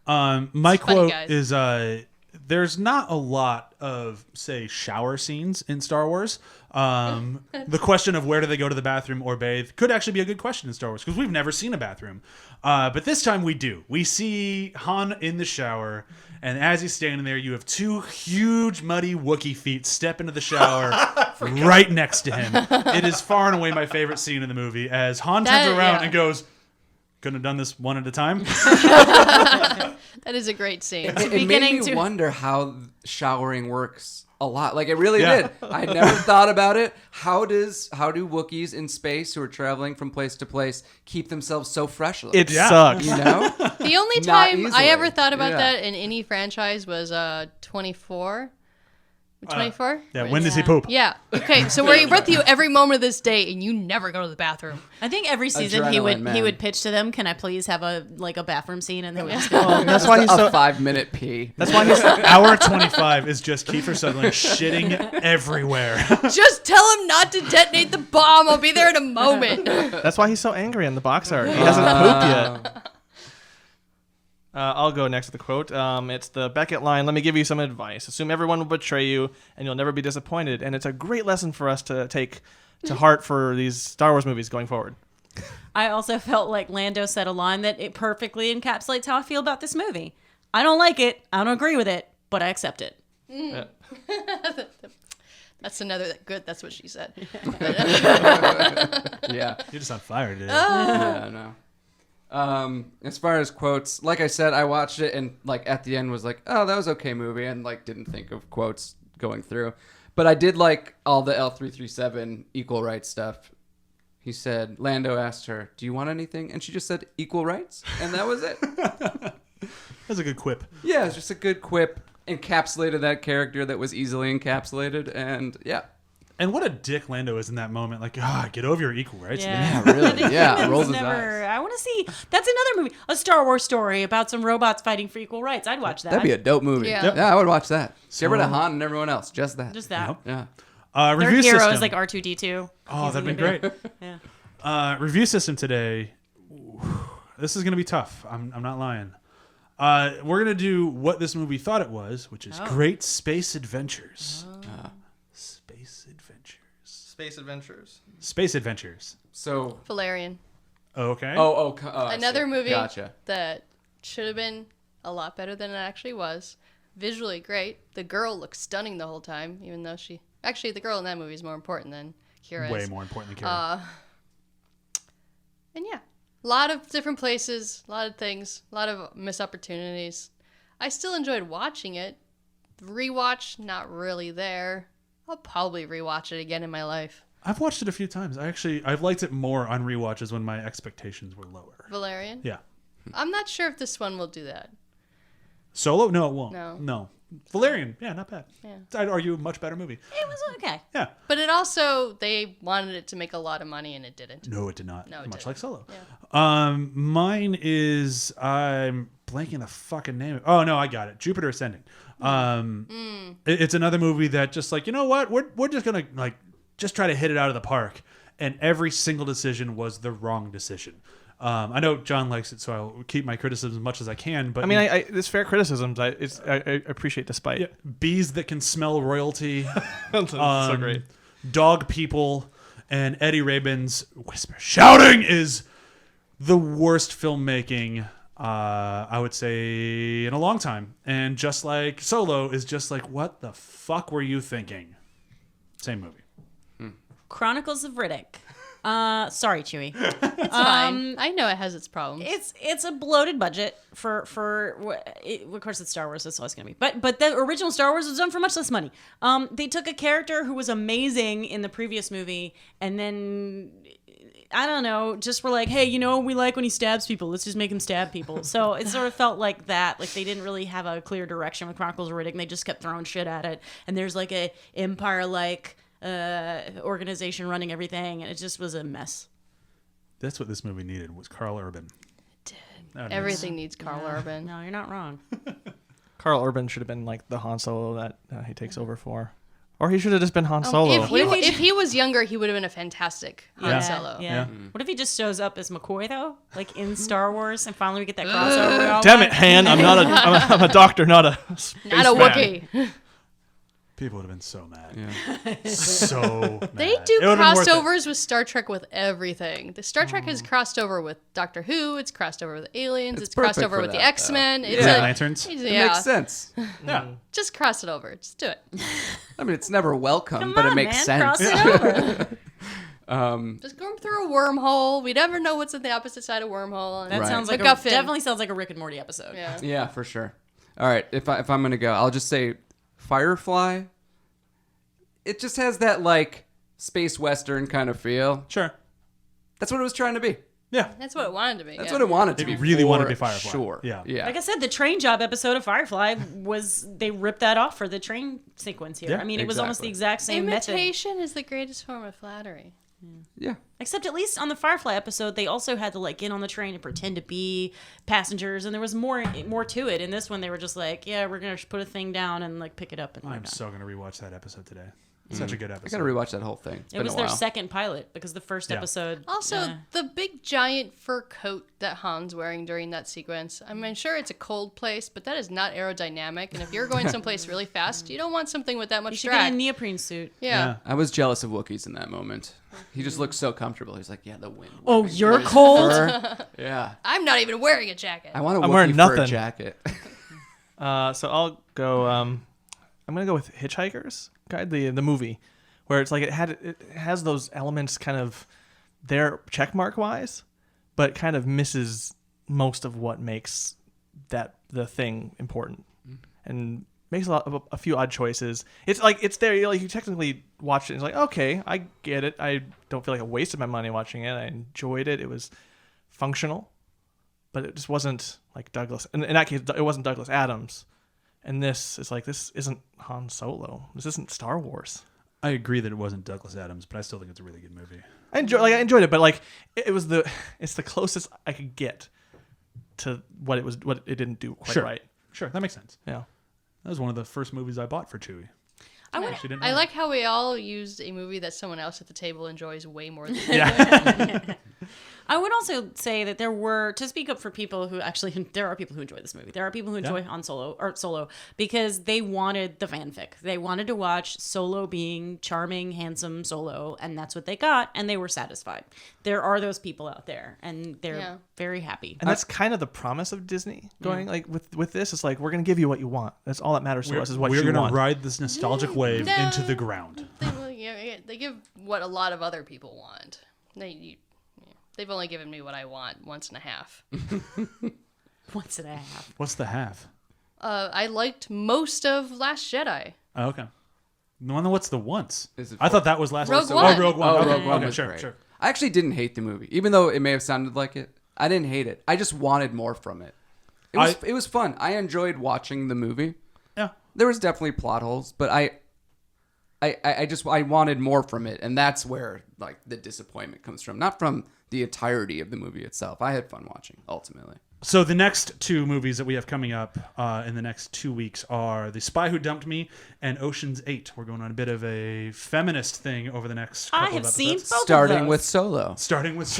My funny, quote guys. is there's not a lot of, say, shower scenes in Star Wars. The question of where do they go to the bathroom or bathe could actually be a good question in Star Wars because we've never seen a bathroom. But this time we do. We see Han in the shower And as he's standing there, you have two huge, muddy Wookiee feet step into the shower right next to him. It is far and away my favorite scene in the movie as Han turns around and goes, couldn't have done this one at a time. That is a great scene. It made me wonder how showering works a lot. Like, it really did. I never thought about it. How do Wookiees in space who are traveling from place to place keep themselves so fresh? It sucks. You know? The only Not time I easily. ever thought about that in any franchise was 24. 24? Yeah, when does he poop? Yeah. Okay, so we're with you every moment of this day, and you never go to the bathroom. I think every season Adrenaline, he would pitch to them, "Can I please have a bathroom scene?" And they would just go, That's why he's a so. 5-minute pee. That's why he's. Hour 25 is just Kiefer Sutherland shitting everywhere. Just tell him not to detonate the bomb. I'll be there in a moment. That's why he's so angry in the box art. He hasn't pooped yet. I'll go next with the quote. It's the Beckett line. Let me give you some advice. Assume everyone will betray you, and you'll never be disappointed. And it's a great lesson for us to take to heart for these Star Wars movies going forward. I also felt like Lando said a line that it perfectly encapsulates how I feel about this movie. I don't like it. I don't agree with it, but I accept it. Yeah. That's another good. That's what she said. Yeah. You're just on fire today. Yeah, no. As far as quotes, like I said, I watched it and like at the end was like, oh, that was okay movie, and like didn't think of quotes going through. But I did like all the L337 equal rights stuff. He said, Lando asked her, do you want anything? And she just said, equal rights. And that was it. That's a good quip. Yeah, it's just a good quip. Encapsulated that character that was easily encapsulated. And yeah. And what a dick Lando is in that moment. Like, get over your equal rights. Yeah. Yeah, really. Yeah, rolls his Never. eyes. I want to see. That's another movie, a Star Wars story about some robots fighting for equal rights. I'd watch that. That'd be a dope movie. Yeah. Yeah, I would watch that. So- Get rid of Han and everyone else. Just that. Just that. Yep. Yeah. They're Review heroes system. like R2D2. Oh, that'd been great. Yeah. Review system today. This is going to be tough. I'm not lying. We're going to do what this movie thought it was, which is great space adventures. Space adventures. Space Adventures. Space adventures. So. Valerian. Okay. I Another see. movie Gotcha. that should have been a lot better than it actually was. Visually great. The girl looks stunning the whole time, even though the girl in that movie is more important than Kira Way is. more important than Kira. And yeah, a lot of different places, a lot of things, a lot of missed opportunities. I still enjoyed watching it. Rewatch, not really there. I'll probably rewatch it again in my life. I've watched it a few times. I've liked it more on rewatches when my expectations were lower. Valerian? Yeah. I'm not sure if this one will do that. Solo? No, it won't. No. Valerian? Yeah, not bad. Yeah. I'd argue a much better movie. It was okay. Yeah. But it also, they wanted it to make a lot of money and it didn't. No, it did not. No, it much didn't. like Solo. Yeah. Mine is I'm blanking the fucking name. Oh no, I got it. Jupiter Ascending. It's another movie that just like, you know what? We're just gonna like just try to hit it out of the park, and every single decision was the wrong decision. I know John likes it, so I'll keep my criticism as much as I can. But I mean, it's fair criticisms. I appreciate the spite. yeah, bees that can smell royalty. That's so great. Dog people and Eddie Rabin's whisper shouting is the worst filmmaking I would say in a long time. And just like Solo is just like, what the fuck were you thinking? Same movie. Chronicles of Riddick. Sorry, Chewie. It's fine. I know it has its problems. It's a bloated budget of course it's Star Wars, that's all it's gonna be. But the original Star Wars was done for much less money. They took a character who was amazing in the previous movie, and then I don't know, just were like, hey, we like when he stabs people. Let's just make him stab people. So it sort of felt like that. Like they didn't really have a clear direction with Chronicles of Riddick, and they just kept throwing shit at it. And there's like a Empire-like organization running everything, and it just was a mess. That's what this movie needed, was Carl Urban. It did. Everything needs Carl Urban. No, you're not wrong. Carl Urban should have been like the Han Solo that he takes over for. Or he should have just been Han Solo. If he was younger, he would have been a fantastic Han Solo. Yeah. Yeah. What if he just shows up as McCoy though, like in Star Wars, and finally we get that crossover? we all Damn want? it, Han! I'm a doctor, not a spaceman. Not a Wookiee. People would have been so mad. Yeah. So mad. They do It would've been worth it. crossovers with Star Trek with everything. The Star Trek has crossed over with Doctor Who. It's crossed over with aliens. It's It's crossed perfect over for with the that, X-Men. though. It's Green a- Lanterns. It yeah, makes sense. Yeah. just cross it over. Just do it. I mean, it's never welcome, Come but on, it makes man, sense. cross it over. Just go through a wormhole. We never know what's at the opposite side of wormhole. That Right. sounds like MacGuffin. definitely sounds like a Rick and Morty episode. Yeah. Yeah, for sure. All right, if I'm gonna go, I'll just say Firefly. It just has that like space western kind of feel. Sure. That's what it was trying to be. Yeah. That's what it wanted to be. That's yeah. what it wanted to It be. really wanted to be for Firefly. Sure. Yeah. Yeah. Like I said, the train job episode of Firefly they ripped that off for the train sequence here. Yeah, I mean, it was almost the exact same method. Imitation is the greatest form of flattery. Yeah. Except at least on the Firefly episode, they also had to like get on the train and pretend to be passengers, and there was more to it. In this one, they were just like, "Yeah, we're gonna put a thing down and like pick it up." And I'm whatnot. so going to rewatch that episode today. Such a good I episode. gotta rewatch that whole thing. It's It been was a their while. second pilot because the first Yeah. episode. Also, yeah. the big giant fur coat that Han's wearing during that sequence. I mean, sure, it's a cold place, but that is not aerodynamic. And if you're going someplace really fast, you don't want something with that you much should get drag. a neoprene suit. Yeah. I was jealous of Wookiees in that moment. He just looked so comfortable. He's like, yeah, the wind. Oh, whipping you're through his cold? fur. Yeah. I'm not even wearing a jacket. I want a I'm Wookiee wearing fur nothing. jacket. So I'll go. I'm gonna go with Hitchhiker's Guide, the movie, where it's like it has those elements kind of there checkmark wise, but kind of misses most of what makes the thing important, and makes a few odd choices. It's like it's there. You technically watch it. And it's like, okay, I get it. I don't feel like I wasted my money watching it. I enjoyed it. It was functional, but it just wasn't like Douglas. In that case, it wasn't Douglas Adams. And this is like, this isn't Han Solo. This isn't Star Wars. I agree that it wasn't Douglas Adams, but I still think it's a really good movie. I enjoyed it, but like it's the closest I could get to what it didn't do quite Sure. right. Sure, that makes sense. Yeah. That was one of the first movies I bought for Chewie. Actually didn't I know like how we all used a movie that someone else at the table enjoys way more than I would also say that there were, to speak up for people who actually, there are people who enjoy this movie. There are people who enjoy Han Solo because they wanted the fanfic. They wanted to watch Solo being charming, handsome Solo, and that's what they got, and they were satisfied. There are those people out there, and they're very happy. And that's kind of the promise of Disney going like with this. It's like, we're going to give you what you want. That's all that matters to us is what We're you gonna want. ride this nostalgic wave No. into the ground. they give what a lot of other people want. They've only given me what I want once and a half. Once and a half. What's the half? I liked most of Last Jedi. Oh, okay. What's the once? Is it I thought that was last Rogue Oh, One. Rogue One. Oh, Okay, Rogue One okay, was sure, great. sure. I actually didn't hate the movie, even though it may have sounded like it. I didn't hate it. I just wanted more from it. It was fun. I enjoyed watching the movie. Yeah. There was definitely plot holes, but I wanted more from it, and that's where like the disappointment comes from, not from the entirety of the movie itself. I had fun watching, ultimately. So the next two movies that we have coming up in the next 2 weeks are The Spy Who Dumped Me and Ocean's 8. We're going on a bit of a feminist thing over the next couple I of have episodes. seen both Starting of those. with Solo. Starting with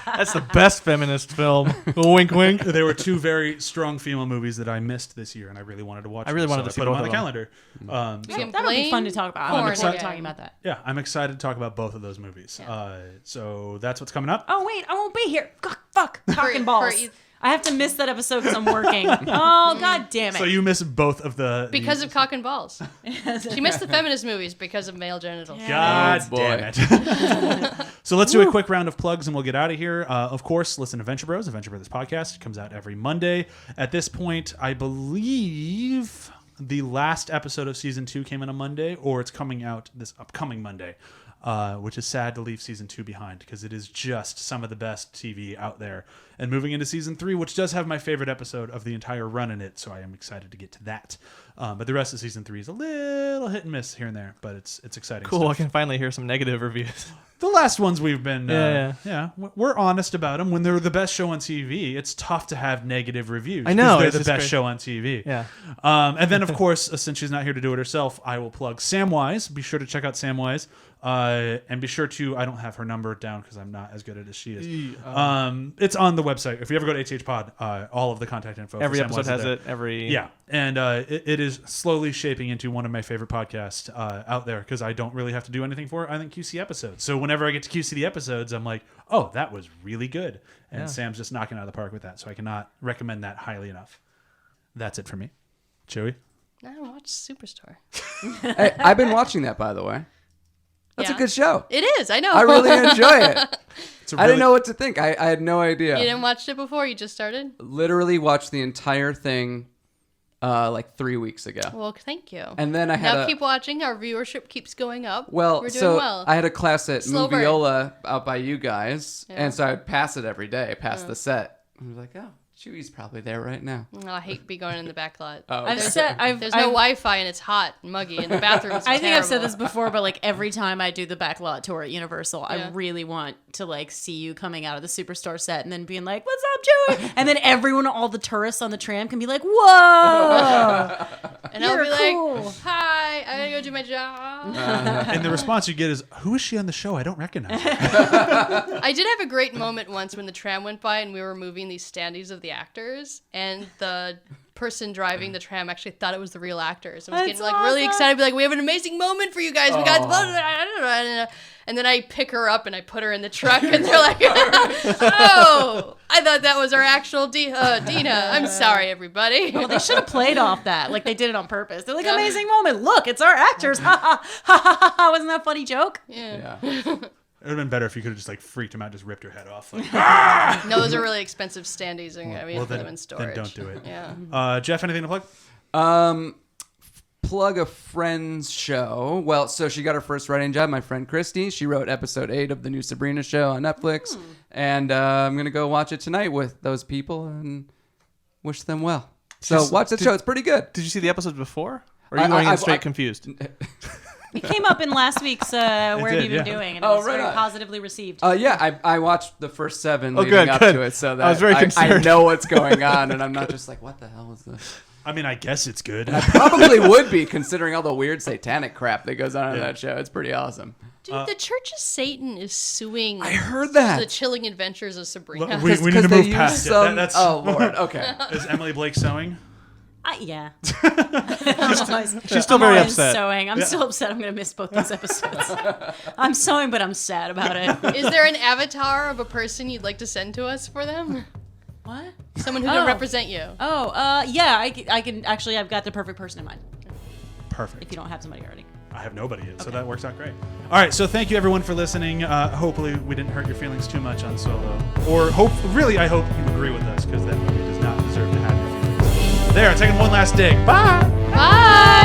That's the best feminist film. Wink, wink. there were two very strong female movies that I missed this year, and I really wanted to watch. I really them, wanted so to see I put them both on the of them. calendar. We can That would be blame fun to talk about. I'm porn looking forward to again. talking about that. Yeah, I'm excited to talk about both of those movies. So that's what's coming up. Oh, wait, I won't be here. Fuck. Talking For balls. you- I have to miss that episode because I'm working. Oh, god damn it. So you missed both of the Because of cock and balls. She missed the feminist movies because of male genitals. God Oh, boy. damn it. So let's do a quick round of plugs and we'll get out of here. Of course, listen to Venture Bros. The Venture Brothers podcast. It comes out every Monday. At this point, I believe the last episode of season 2 came in on Monday, or it's coming out this upcoming Monday. Which is sad to leave season 2 behind because it is just some of the best TV out there. And moving into season 3, which does have my favorite episode of the entire run in it, so I am excited to get to that. But the rest of season 3 is a little hit and miss here and there, but it's exciting. Cool. I Stuff. can finally hear some negative reviews. The last ones we've been, Yeah. we're honest about them. When they're the best show on TV, it's tough to have negative reviews. I know, 'cause they're it's the just best great. show on TV. Yeah. And then, of course, since she's not here to do it herself, I will plug Samwise. Be sure to check out Samwise. And be sure to, I don't have her number down because I'm not as good at it as she is. It's on the website. If you ever go to HH Pod, all of the contact info. Every for Sam episode West has is it. Every Yeah, and it is slowly shaping into one of my favorite podcasts out there because I don't really have to do anything for it. I think QC episodes. So whenever I get to QC the episodes, I'm like, oh, that was really good. And Sam's just knocking it out of the park with that. So I cannot recommend that highly enough. That's it for me. Chewie? I don't watch Superstore. Hey, I've been watching that, by the way. That's a good show. It is. I know. I really enjoy it. I didn't really- know what to think. I had no idea. You didn't watch it before? You just started? Literally watched the entire thing like 3 weeks ago. Well, thank you. And then I had now keep watching. Our viewership keeps going up. Well, We're doing so well. I had a class at Slow burn. Moviola out by you guys, Yeah. and so I'd pass it every day, past the set. I was like, oh, Chewie's probably there right now. Oh, I hate be going in the back lot. Oh, I've okay. said There's no Wi-Fi and it's hot and muggy and the bathrooms. I think I've said this before, but like every time I do the backlot tour at Universal, Yeah. I really want to like see you coming out of the Superstore set and then being like, "What's up, Chewie?" And then everyone, all the tourists on the tram, can be like, "Whoa!" And You're I'll be cool. like, "Hi, I gotta go do my job." And the response you get is, who is she on the show? I don't recognize her. I did have a great moment once when the tram went by and we were moving these standees of the actors, and the person driving the tram actually thought it was the real actors. I was That's getting like really awesome. excited, be like, "We have an amazing moment for you guys. We got," and then I pick her up and I put her in the truck, and they're like, "Oh, I thought that was our actual Dina. I'm sorry, everybody." Well, they should have played off that. Like they did it on purpose. They're like, "Amazing moment. Look, it's our actors." Ha ha ha ha ha. Wasn't that a funny joke? Yeah. Yeah. It would have been better if you could have just like freaked him out, just ripped her head off. Like, No, those are really expensive standees, and we have to put them in then storage. don't do it. Yeah. Jeff, anything to plug? Plug a friend's show. Well, so she got her first writing job, my friend Christy. She wrote episode 8 of the new Sabrina show on Netflix. And I'm going to go watch it tonight with those people and wish them well. So watch the show. It's pretty good. Did you see the episodes before? Or are you going in straight confused? It came up in last week's Where Have did, You Been yeah. Doing? And Oh, it was right very on. positively received. Yeah, I watched the first 7 leading good, up good. to it, so that I was very I concerned. know what's going on, and I'm not just like, what the hell is this? I mean, I guess it's good. Probably would be, considering all the weird satanic crap that goes on in that show. It's pretty awesome. Dude, the Church of Satan is suing. I heard that. The Chilling Adventures of Sabrina. Look, we need to 'Cause they move use past it. some- That's, Oh, Lord. Okay. Is Emily Blake sewing? Yeah. She's still very always upset. Sewing. I'm still upset. I'm going to miss both those episodes. I'm sewing, but I'm sad about it. Is there an avatar of a person you'd like to send to us for them? What? Someone who can represent you. Oh, yeah. I can actually. I've got the perfect person in mind. Perfect. If you don't have somebody already. I have nobody yet, so that works out great. All right, so thank you everyone for listening. Hopefully we didn't hurt your feelings too much on Solo. Or really, I hope you agree with us because that movie does not deserve to have your feelings. There, taking one last dig. Bye. Bye.